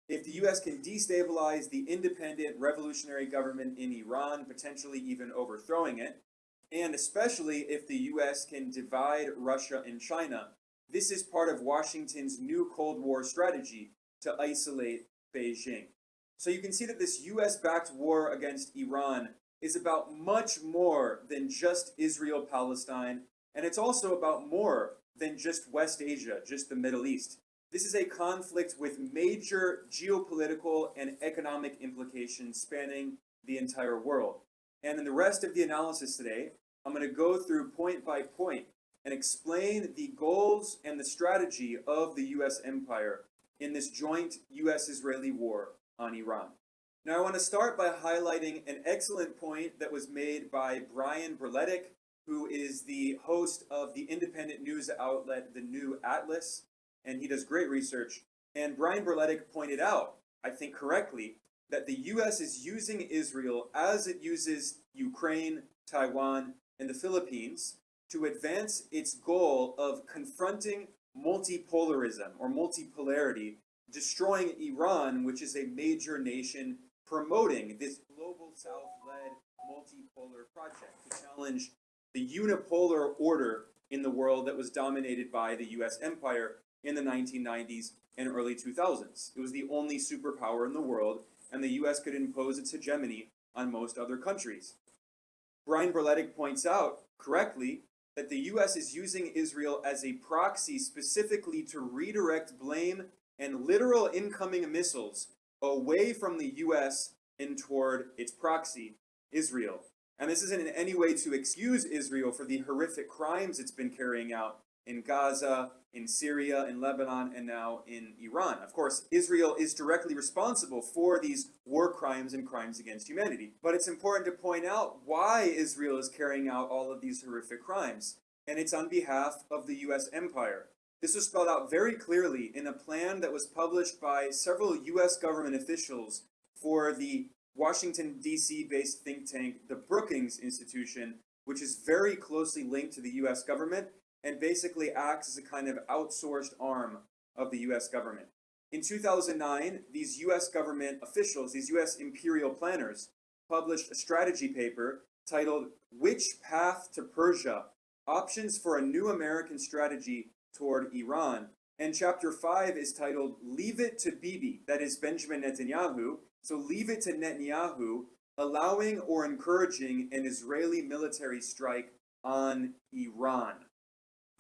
[SPEAKER 7] If the U.S. can destabilize the independent revolutionary government in Iran, potentially even overthrowing it, and especially if the U.S. can divide Russia and China, this is part of Washington's new Cold War strategy to isolate Beijing. So you can see that this U.S.-backed war against Iran is about much more than just Israel-Palestine, and it's also about more than just West Asia, just the Middle East. This is a conflict with major geopolitical and economic implications spanning the entire world. And in the rest of the analysis today, I'm going to go through point by point and explain the goals and the strategy of the U.S. empire in this joint U.S.-Israeli war on Iran. Now, I want to start by highlighting an excellent point that was made by Brian Berletic, who is the host of the independent news outlet, The New Atlas, and he does great research. And Brian Berletic pointed out, I think correctly, that the U.S. is using Israel as it uses Ukraine, Taiwan, and the Philippines to advance its goal of confronting multipolarism or multipolarity, destroying Iran, which is a major nation promoting this global South-led multipolar project to challenge the unipolar order in the world that was dominated by the U.S. empire in the 1990s and early 2000s. It was the only superpower in the world, and the U.S. could impose its hegemony on most other countries. Brian Berletic points out, correctly, that the U.S. is using Israel as a proxy specifically to redirect blame and literal incoming missiles away from the U.S. and toward its proxy, Israel. And this isn't in any way to excuse Israel for the horrific crimes it's been carrying out in Gaza, in Syria, in Lebanon, and now in Iran. Of course, Israel is directly responsible for these war crimes and crimes against humanity. But it's important to point out why Israel is carrying out all of these horrific crimes. And it's on behalf of the U.S. empire. This was spelled out very clearly in a plan that was published by several U.S. government officials for the Washington, D.C.-based think tank, the Brookings Institution, which is very closely linked to the U.S. government and basically acts as a kind of outsourced arm of the U.S. government. In 2009, these U.S. government officials, these U.S. imperial planners, published a strategy paper titled "Which Path to Persia? Options for a New American Strategy Toward Iran." And chapter 5 is titled "Leave It to Bibi," that is Benjamin Netanyahu. So leave it to Netanyahu, allowing or encouraging an Israeli military strike on Iran.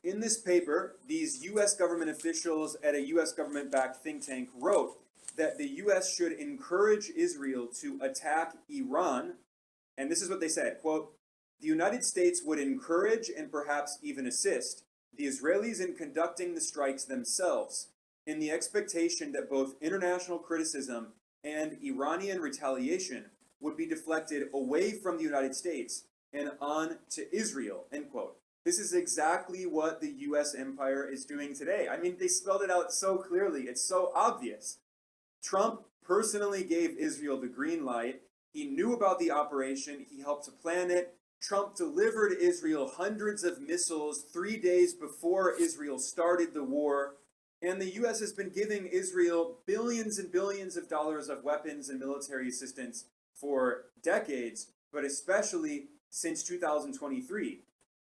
[SPEAKER 7] In this paper, these U.S. government officials at a U.S. government-backed think tank wrote that the U.S. should encourage Israel to attack Iran, and this is what they said, quote, "The United States would encourage and perhaps even assist the Israelis in conducting the strikes themselves, in the expectation that both international criticism and Iranian retaliation would be deflected away from the United States and on to Israel," end quote. This is exactly what the U.S. empire is doing today. I mean, they spelled it out so clearly. It's so obvious. Trump personally gave Israel the green light. He knew about the operation. He helped to plan it. Trump delivered Israel hundreds of missiles 3 days before Israel started the war. And the U.S. has been giving Israel billions and billions of dollars of weapons and military assistance for decades, but especially since 2023.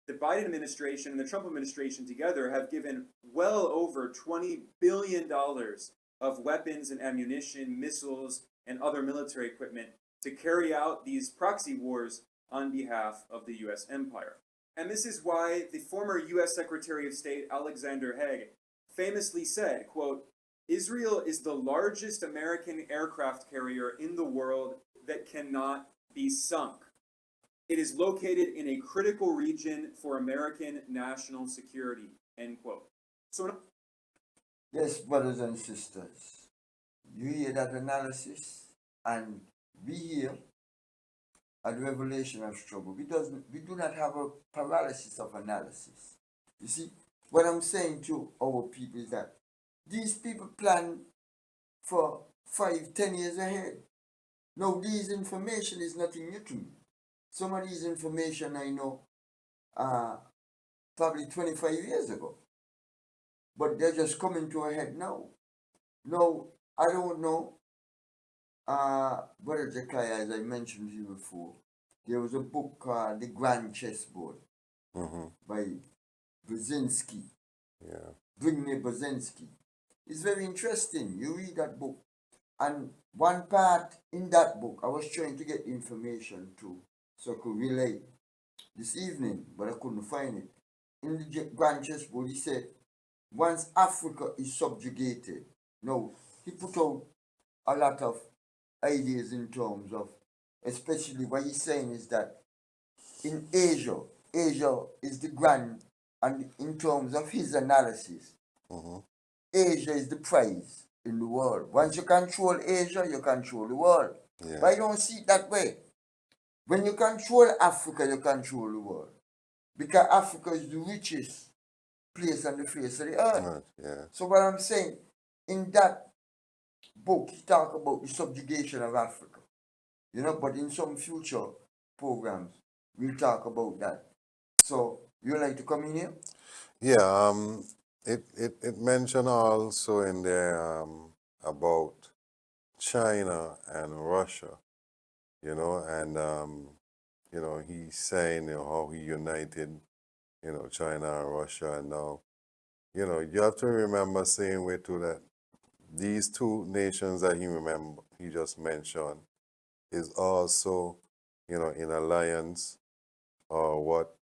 [SPEAKER 7] The Biden administration and the Trump administration together have given well over $20 billion of weapons and ammunition, missiles, and other military equipment to carry out these proxy wars on behalf of the US empire. And this is why the former US Secretary of State Alexander Haig famously said, quote, "Israel is the largest American aircraft carrier in the world that cannot be sunk. It is located in a critical region for American national security," end quote. So,
[SPEAKER 5] Yes, brothers and sisters, you hear that analysis, and we here at Revelation of Struggle, we do not have a paralysis of analysis. You see, what I'm saying to our people is that these people plan for 5, 10 years ahead. Now, this information is nothing new to me. Some of these information I know probably 25 years ago, but they're just coming to a head now. Now, I don't know, Brother Jekiah, as I mentioned to you before, there was a book called The Grand Chessboard by Brzezinski.
[SPEAKER 6] Yeah.
[SPEAKER 5] Zbigniew Brzezinski. It's very interesting. You read that book, and one part in that book, I was trying to get information to, so I could relate this evening, but I couldn't find it. In the Grand Chessboard, he said, once Africa is subjugated, no, he put out a lot of ideas in terms of, especially what he's saying is that in Asia is the grand, and in terms of his analysis, Asia is the prize in the world. Once you control Asia, you control the world.
[SPEAKER 6] Yeah.
[SPEAKER 5] But I don't see it that way. When you control Africa, you control the world. Because Africa is the richest place on the face of the earth.
[SPEAKER 6] Right, yeah.
[SPEAKER 5] So what I'm saying, in that book, he talk about the subjugation of Africa. You know, but in some future programs, we'll talk about that. So, you like to come in here?
[SPEAKER 6] Yeah, it mentioned also in there about China and Russia, you know, and you know, he's saying, you know, how he united, you know, China and Russia, and now, you know, you have to remember saying way too that these two nations that he just mentioned is also, you know, in alliance, or what,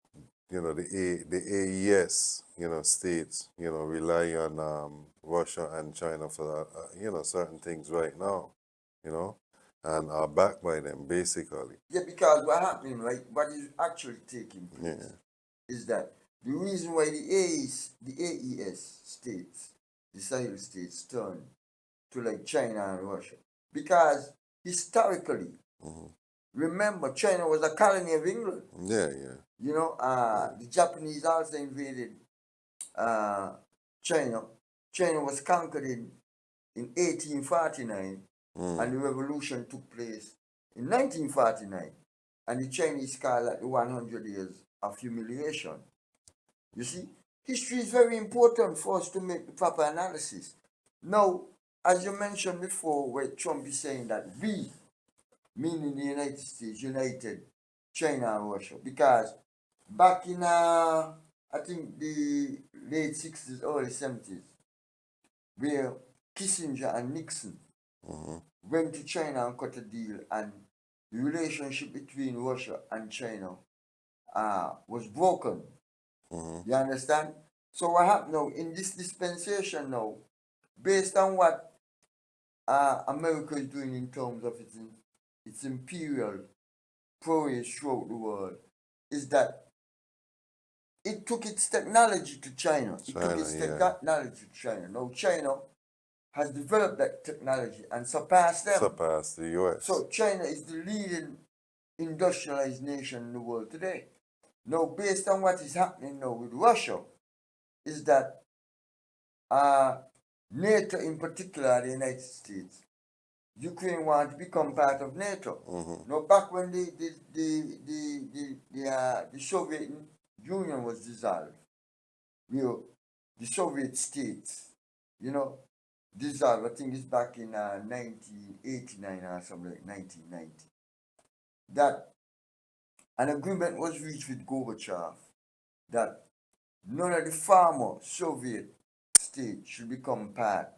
[SPEAKER 6] you know, the AES, you know, states, you know, rely on Russia and China for, you know, certain things right now, you know, and are backed by them, basically.
[SPEAKER 5] Yeah, because what happening, right, what is actually taking place is that the reason why the AES states, the Sahel states, turn to like China and Russia, because historically, remember, China was a colony of England.
[SPEAKER 6] Yeah, yeah.
[SPEAKER 5] You know, the Japanese also invaded China. China was conquered in 1849, and the revolution took place in 1949. And the Chinese call that the 100 years of humiliation. You see, history is very important for us to make the proper analysis. Now, as you mentioned before, where Trump is saying that we, meaning the United States, united China and Russia, because back in, I think, the late 60s, early 70s, where Kissinger and Nixon went to China and cut a deal, and the relationship between Russia and China was broken. You understand? So what happened now, in this dispensation now, based on what America is doing in terms of its imperial prowess throughout the world, is that it took its technology to China. Technology to China. Now China has developed that technology and surpassed them.
[SPEAKER 6] Surpassed the US.
[SPEAKER 5] So China is the leading industrialized nation in the world today. Now, based on what is happening now with Russia, is that NATO, in particular the United States, Ukraine wants to become part of NATO. Now, back when the Soviet Union was dissolved, you know, the Soviet states, you know, dissolved. I think it's back in 1989 or something like 1990. That an agreement was reached with Gorbachev that none of the former Soviet states should become part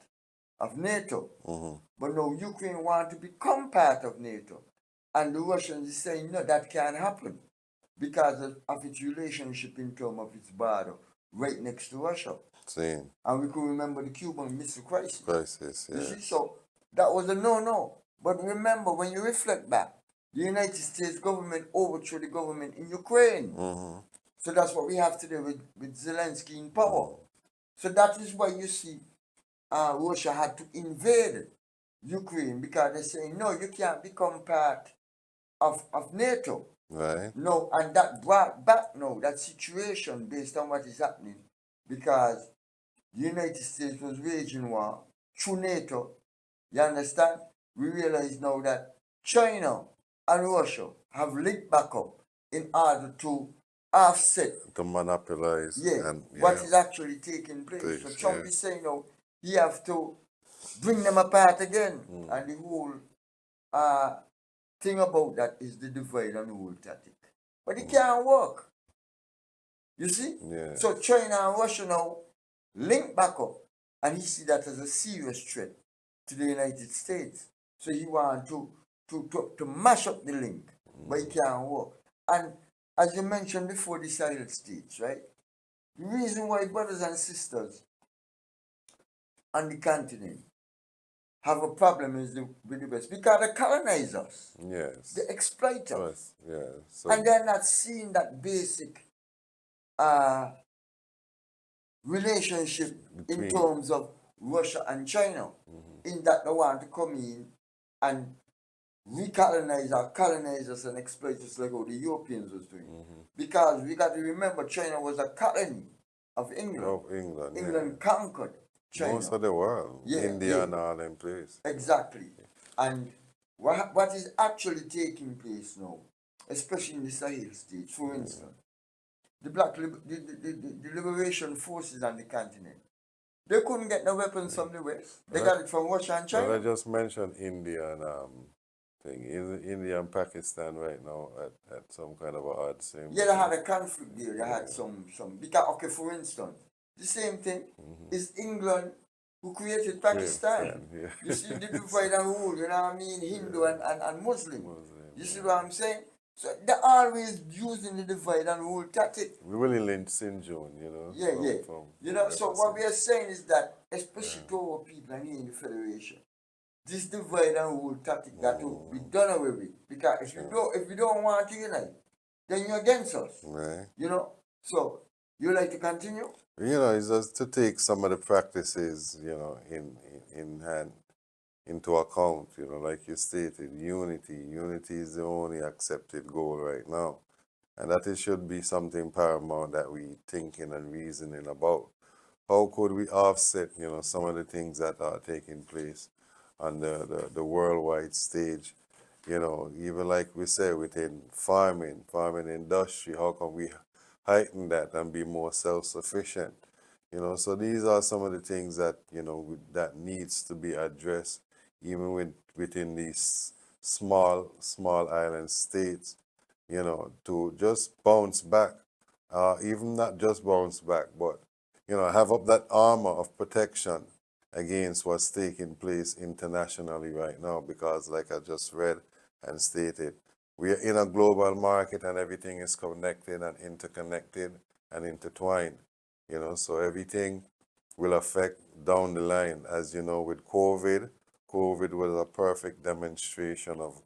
[SPEAKER 5] of NATO.
[SPEAKER 6] Mm-hmm.
[SPEAKER 5] But now Ukraine want to become part of NATO. And the Russians is saying, no, that can't happen because of its relationship in terms of its border right next to Russia.
[SPEAKER 6] Same.
[SPEAKER 5] And we could remember the Cuban Missile Crisis.
[SPEAKER 6] Crisis,
[SPEAKER 5] You
[SPEAKER 6] yeah.
[SPEAKER 5] see, so that was a no-no. But remember, when you reflect back, the United States government overthrew the government in Ukraine.
[SPEAKER 6] Mm-hmm.
[SPEAKER 5] So that's what we have today with Zelensky in power. So that is why you see Russia had to invade Ukraine because they're saying, no, you can't become part of NATO.
[SPEAKER 6] Right.
[SPEAKER 5] No, and that brought back now that situation based on what is happening because the United States was waging war through NATO. You understand? We realize now that China and Russia have linked back up in order to offset
[SPEAKER 6] To monopolize. And,
[SPEAKER 5] what is actually taking place. So
[SPEAKER 6] Place,
[SPEAKER 5] Trump
[SPEAKER 6] yeah.
[SPEAKER 5] is saying now he have to bring them apart again. And the whole thing about that is the divide and rule tactic. But it can't work. You see?
[SPEAKER 6] Yeah.
[SPEAKER 5] So China and Russia now link back up, and he see that as a serious threat to the United States. So he want to mash up the link, but it can't work. And as you mentioned before, the Sahel states, right? The reason why brothers and sisters on the continent have a problem is with the West because they colonize us,
[SPEAKER 6] Yes.
[SPEAKER 5] they exploit us,
[SPEAKER 6] Yes. Yeah. So,
[SPEAKER 5] and they're not seeing that basic relationship in
[SPEAKER 6] Between-
[SPEAKER 5] terms of Russia and China, in that they want to come in and recolonize or colonize us and exploit us like how the Europeans was doing. Because we got to remember China was a colony of England.
[SPEAKER 6] of England.
[SPEAKER 5] England
[SPEAKER 6] Yeah.
[SPEAKER 5] conquered China.
[SPEAKER 6] Most of the world.
[SPEAKER 5] Yeah,
[SPEAKER 6] India
[SPEAKER 5] yeah.
[SPEAKER 6] and all in place.
[SPEAKER 5] Exactly. And what is actually taking place now, especially in the Sahel states, for instance, the the liberation forces on the continent, they couldn't get no weapons from the West. They got it from Russia and
[SPEAKER 6] Well, I
[SPEAKER 5] China.
[SPEAKER 6] just mentioned India and thing. India and Pakistan right now at some kind of a odd same.
[SPEAKER 5] Yeah, they had a conflict there. They had some because okay, for instance, the same thing is England who created Pakistan.
[SPEAKER 6] Yeah.
[SPEAKER 5] You see the divide and rule, you know what I mean, Hindu and Muslim. You see what I'm saying? So they're always using the divide and rule tactic.
[SPEAKER 6] We really linked in June, you know.
[SPEAKER 5] Yeah.
[SPEAKER 6] From
[SPEAKER 5] You know, so what we are saying is that, especially to our people and here in the Federation, this divide and rule tactic got to be done away with. Because if you don't want to unite, then you're against us.
[SPEAKER 6] Right.
[SPEAKER 5] You know? So you like to continue?
[SPEAKER 6] You know, it's just to take some of the practices, you know, in hand into account, you know, like you stated, unity. Unity is the only accepted goal right now. And that it should be something paramount that we thinking and reasoning about. How could we offset, you know, some of the things that are taking place on the worldwide stage? You know, even like we say within farming industry, how can we heighten that and be more self-sufficient? You know, so these are some of the things that, you know, that needs to be addressed even within these small island states, you know, to just bounce back, even not just bounce back, but, you know, have up that armor of protection against what's taking place internationally right now. Because like I just read and stated, we are in a global market and everything is connected and interconnected and intertwined, you know, so everything will affect down the line. As you know, with COVID was a perfect demonstration of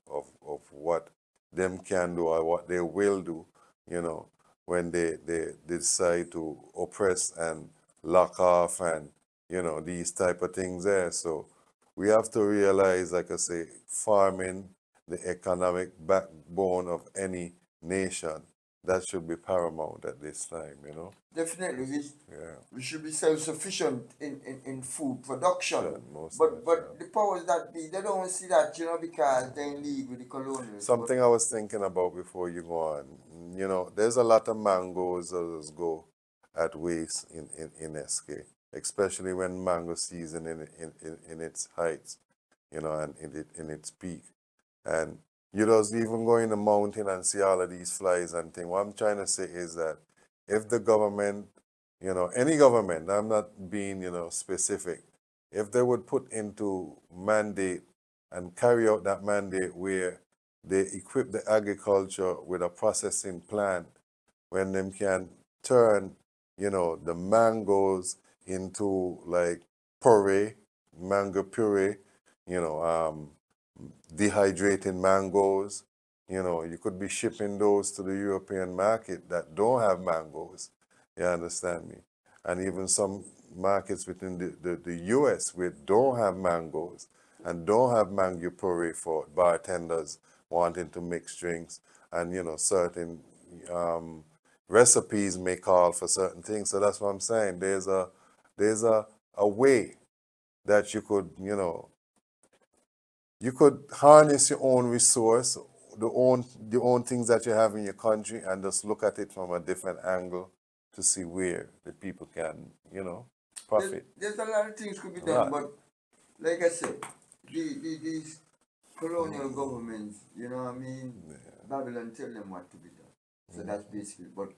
[SPEAKER 6] what them can do or what they will do, you know, when they decide to oppress and lock off and, you know, these type of things there. So we have to realize, like I say, farming, the economic backbone of any nation, that should be paramount at this time, you know.
[SPEAKER 5] Definitely.
[SPEAKER 6] Yeah.
[SPEAKER 5] We should be self-sufficient in food production.
[SPEAKER 6] Yeah, most
[SPEAKER 5] but
[SPEAKER 6] of it,
[SPEAKER 5] but the powers that be, they don't see that, you know, because they're in league with the colonials.
[SPEAKER 6] Something I was thinking about before you go on, you know, there's a lot of mangoes that go at waste in SK, especially when mango season in its heights, you know, and in its peak. And you just even go in the mountain and see all of these flies and things. What I'm trying to say is that if the government, you know, any government, I'm not being, you know, specific, if they would put into mandate and carry out that mandate where they equip the agriculture with a processing plant, when them can turn, the mangoes into like puree, mango puree, dehydrating mangoes. You could be shipping those to the European market that don't have mangoes. You understand me? And even some markets within the US which don't have mangoes and don't have mango puree for bartenders wanting to mix drinks, and certain recipes may call for certain things. So that's what I'm saying. There's a way that you could, you could harness your own resource, the own things that you have in your country, and just look at it from a different angle to see where the people can, profit.
[SPEAKER 5] There's a lot of things could be done, but like I said, these colonial governments, you know what I mean?
[SPEAKER 6] Yeah.
[SPEAKER 5] Babylon tell them what to be done. So that's basically, but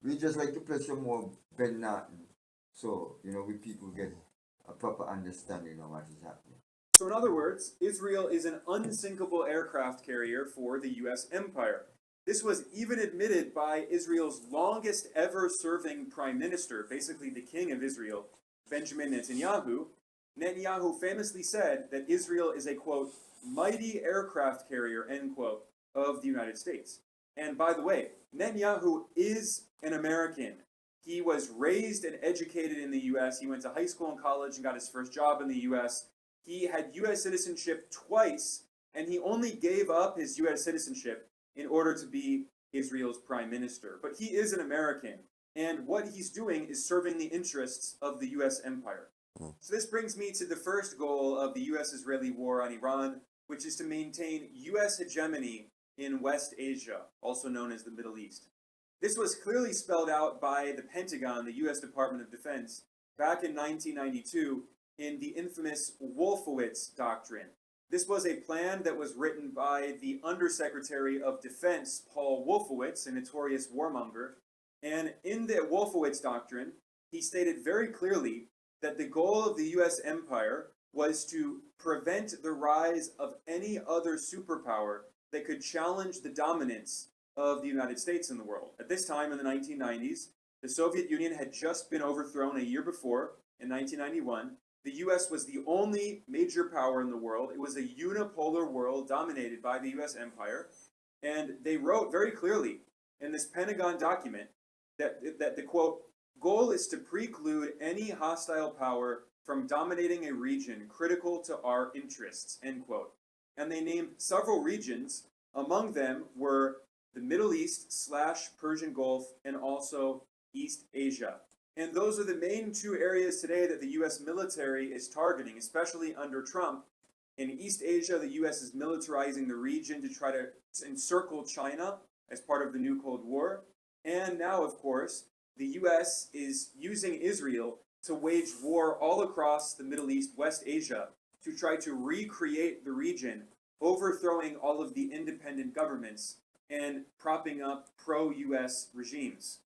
[SPEAKER 5] we just like to play some more Ben Norton, so, we people get a proper understanding of what is happening.
[SPEAKER 7] So in other words, Israel is an unsinkable aircraft carrier for the U.S. empire. This was even admitted by Israel's longest ever serving prime minister, basically the king of Israel, Benjamin Netanyahu. Netanyahu famously said that Israel is a, quote, mighty aircraft carrier, end quote, of the United States. And by the way, Netanyahu is an American. He was raised and educated in the U.S. He went to high school and college and got his first job in the U.S. He had U.S. citizenship twice, and he only gave up his U.S. citizenship in order to be Israel's prime minister. But he is an American, and what he's doing is serving the interests of the U.S. empire. So this brings me to the first goal of the U.S.-Israeli war on Iran, which is to maintain U.S. hegemony in West Asia, also known as the Middle East. This was clearly spelled out by the Pentagon, the U.S. Department of Defense, back in 1992 in the infamous Wolfowitz Doctrine. This was a plan that was written by the Undersecretary of Defense, Paul Wolfowitz, a notorious warmonger. And in the Wolfowitz Doctrine, he stated very clearly that the goal of the U.S. empire was to prevent the rise of any other superpower that could challenge the dominance of the United States in the world. At this time, in the 1990s, the Soviet Union had just been overthrown a year before, in 1991. The U.S. was the only major power in the world. It was a unipolar world dominated by the U.S. empire. And they wrote very clearly in this Pentagon document that the, quote, goal is to preclude any hostile power from dominating a region critical to our interests, end quote. And they named several regions. Among them were the Middle East / Persian Gulf and also East Asia. And those are the main two areas today that the U.S. military is targeting, especially under Trump. In East Asia, the U.S. is militarizing the region to try to encircle China as part of the new Cold War. And now, of course, the U.S. is using Israel to wage war all across the Middle East, West Asia, to try to recreate the region, overthrowing all of the independent governments and propping up pro-U.S. regimes.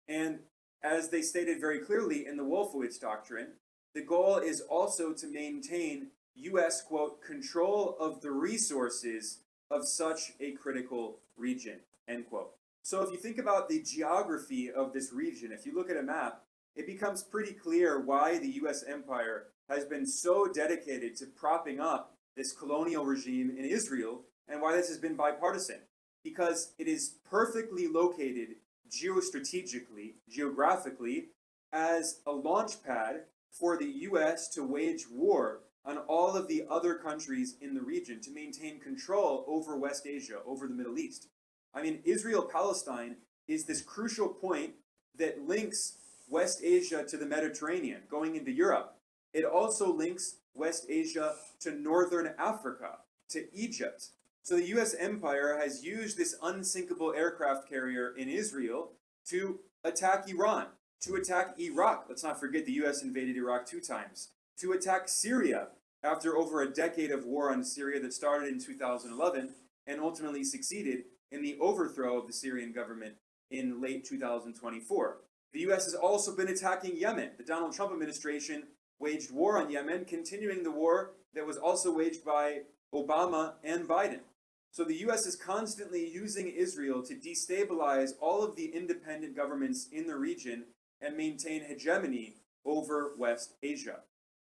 [SPEAKER 7] And as they stated very clearly in the Wolfowitz Doctrine, the goal is also to maintain U.S., quote, control of the resources of such a critical region, end quote. So if you think about the geography of this region, if you look at a map, it becomes pretty clear why the U.S. empire has been so dedicated to propping up this colonial regime in Israel, and why this has been bipartisan. Because it is perfectly located geostrategically, geographically, as a launch pad for the U.S. to wage war on all of the other countries in the region to maintain control over West Asia, over the Middle East. I mean, Israel-Palestine is this crucial point that links West Asia to the Mediterranean, going into Europe. It also links West Asia to Northern Africa, to Egypt. So the U.S. empire has used this unsinkable aircraft carrier in Israel to attack Iran, to attack Iraq. Let's not forget the U.S. invaded Iraq 2 times. To attack Syria after over a decade of war on Syria that started in 2011 and ultimately succeeded in the overthrow of the Syrian government in late 2024. The U.S. has also been attacking Yemen. The Donald Trump administration waged war on Yemen, continuing the war that was also waged by Obama and Biden. So the US is constantly using Israel to destabilize all of the independent governments in the region and maintain hegemony over West Asia.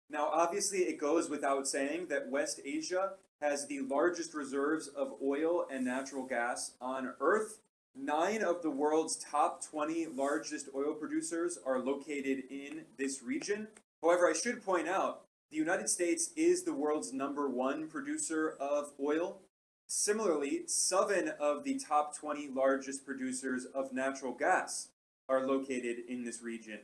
[SPEAKER 7] Now, obviously, it goes without saying that West Asia has the largest reserves of oil and natural gas on Earth. 9 of the world's top 20 largest oil producers are located in this region. However, I should point out, the United States is the world's #1 producer of oil. Similarly, 7 of the top 20 largest producers of natural gas are located in this region.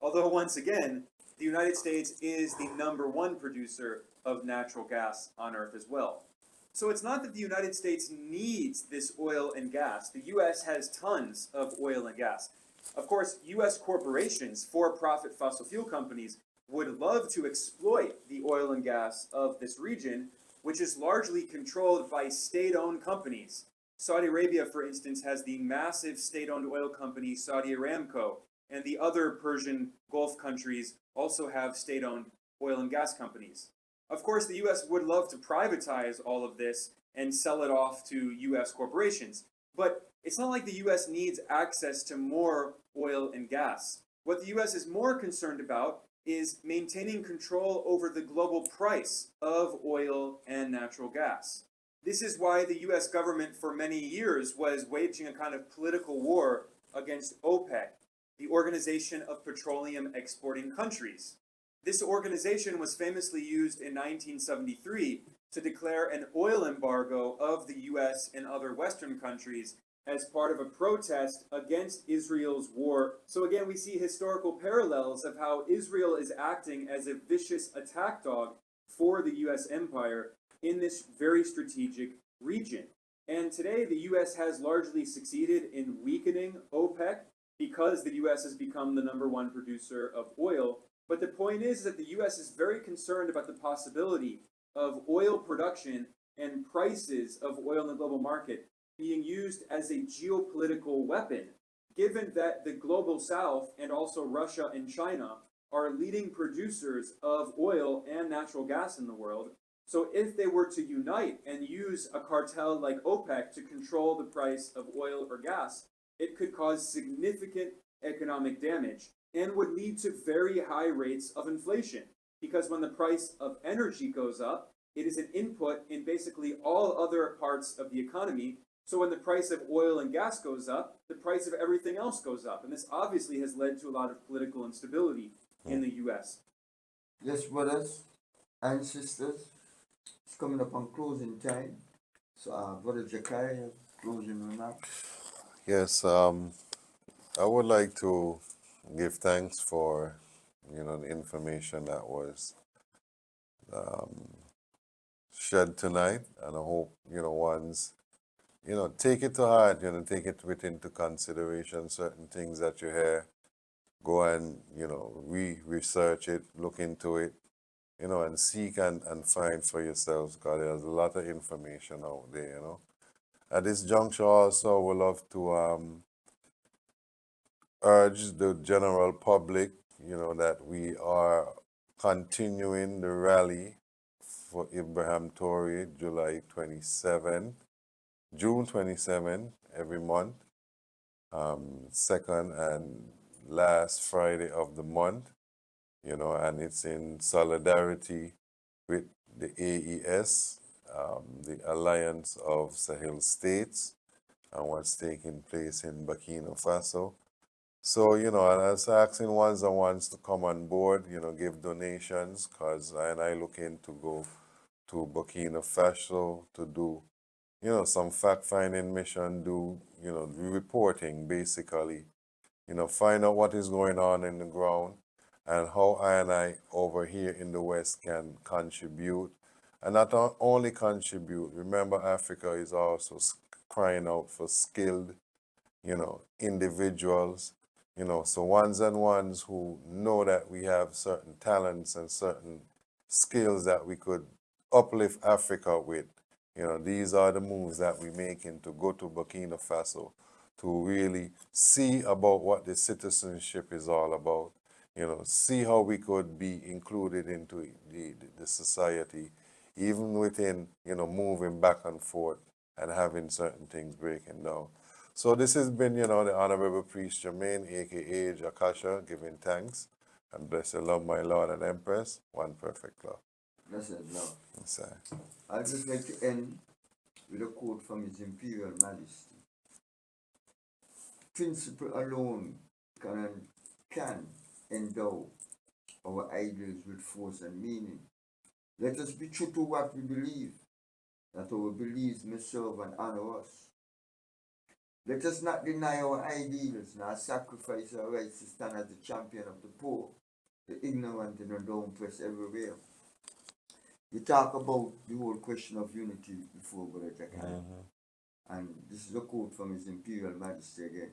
[SPEAKER 7] Although, once again, the United States is the #1 producer of natural gas on Earth as well. So it's not that the United States needs this oil and gas. The US has tons of oil and gas. Of course, US corporations, for-profit fossil fuel companies, would love to exploit the oil and gas of this region, which is largely controlled by state-owned companies. Saudi Arabia, for instance, has the massive state-owned oil company Saudi Aramco, and the other Persian Gulf countries also have state-owned oil and gas companies. Of course, the US would love to privatize all of this and sell it off to US corporations. But it's not like the US needs access to more oil and gas. What the US is more concerned about is maintaining control over the global price of oil and natural gas. This is why the US government for many years was waging a kind of political war against OPEC, the Organization of Petroleum Exporting Countries. This organization was famously used in 1973 to declare an oil embargo of the US and other Western countries as part of a protest against Israel's war. So again, we see historical parallels of how Israel is acting as a vicious attack dog for the US empire in this very strategic region. And today, the US has largely succeeded in weakening OPEC because the US has become the #1 producer of oil. But the point is that the US is very concerned about the possibility of oil production and prices of oil in the global market being used as a geopolitical weapon, given that the global south and also Russia and China are leading producers of oil and natural gas in the world. So if they were to unite and use a cartel like OPEC to control the price of oil or gas, it could cause significant economic damage and would lead to very high rates of inflation. Because when the price of energy goes up, it is an input in basically all other parts of the economy. So when the price of oil and gas goes up, the price of everything else goes up. And this obviously has led to a lot of political instability in the US.
[SPEAKER 5] Yes, brothers and sisters, it's coming up on closing time. So, Brother Jakai, closing remarks.
[SPEAKER 6] Yes, I would like to give thanks for, the information that was shed tonight, and I hope, ones, take it to heart, take it into consideration, certain things that you hear, go and, research it, look into it, and seek and find for yourselves, because there's a lot of information out there, At this juncture also, we'd love to urge the general public, that we are continuing the rally for Abraham Tory, June 27, every month, second and last Friday of the month, and it's in solidarity with the AES, the Alliance of Sahel States, and what's taking place in Burkina Faso. So, and I was asking ones and ones to come on board, give donations, because I looking to go to Burkina Faso to do, some fact-finding mission, do, reporting, basically, find out what is going on in the ground and how I over here in the West can contribute. And not only contribute, remember Africa is also crying out for skilled, individuals, so ones and ones who know that we have certain talents and certain skills that we could uplift Africa with. These are the moves that we're making to go to Burkina Faso to really see about what the citizenship is all about, see how we could be included into the society, even within, moving back and forth and having certain things breaking down. So this has been, the Honorable Priest Jermaine, aka Jakasha, giving thanks and blessed love, my Lord and Empress, one perfect love.
[SPEAKER 5] Blessed love.
[SPEAKER 6] Yes, sir.
[SPEAKER 5] I'd just like to end with a quote from His Imperial Majesty. Principle alone can endow our ideals with force and meaning. Let us be true to what we believe, that our beliefs may serve and honor us. Let us not deny our ideals, nor sacrifice our rights to stand as the champion of the poor, the ignorant and the down-pressed everywhere. We talk about the whole question of unity before, Brother Jackson. And this is a quote from His Imperial Majesty again,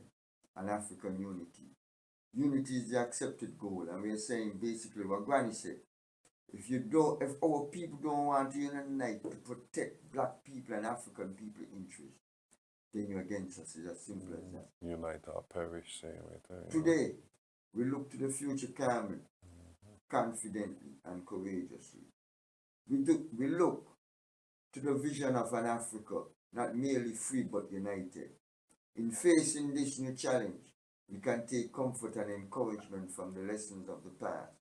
[SPEAKER 5] an African unity. Unity is the accepted goal, and we are saying basically what Granny said. If our people don't want to unite to protect black people and African people interests, then you're against us. It's as simple as that.
[SPEAKER 6] Unite or perish, same way.
[SPEAKER 5] Today, we look to the future calmly, confidently, and courageously. We look to the vision of an Africa, not merely free but united. In facing this new challenge, we can take comfort and encouragement from the lessons of the past.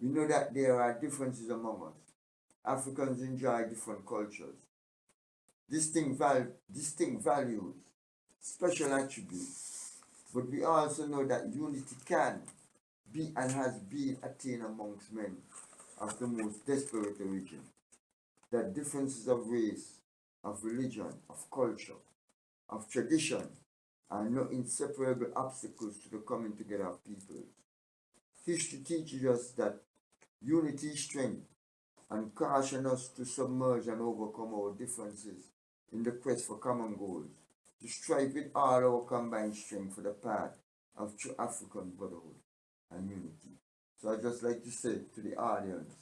[SPEAKER 5] We know that there are differences among us. Africans enjoy different cultures, distinct values, special attributes. But we also know that unity can be and has been attained amongst men of the most desperate origin. That differences of race, of religion, of culture, of tradition are no inseparable obstacles to the coming together of peoples. History teaches us that unity is strength and caution us to submerge and overcome our differences in the quest for common goals, to strive with all our combined strength for the path of true African brotherhood and unity. So I'd just like to say to the audience,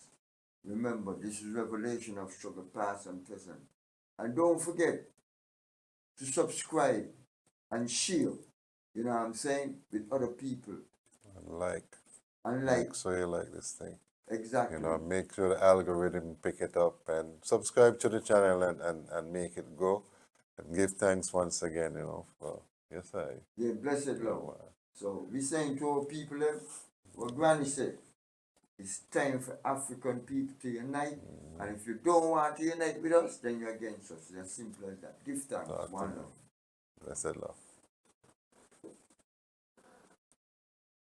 [SPEAKER 5] remember, this is revelation of struggle past and present. And don't forget to subscribe and share, you know what I'm saying, with other people.
[SPEAKER 6] And like, so you like this thing.
[SPEAKER 5] Exactly.
[SPEAKER 6] Make sure the algorithm pick it up and subscribe to the channel and make it go. And give thanks once again, for yes,
[SPEAKER 5] yeah, blessed love. So we saying to our people, what Granny said, it's time for African people to unite. And if you don't want to unite with us, then you're against us. It's as simple as that. Give thanks. One love.
[SPEAKER 6] Blessed love.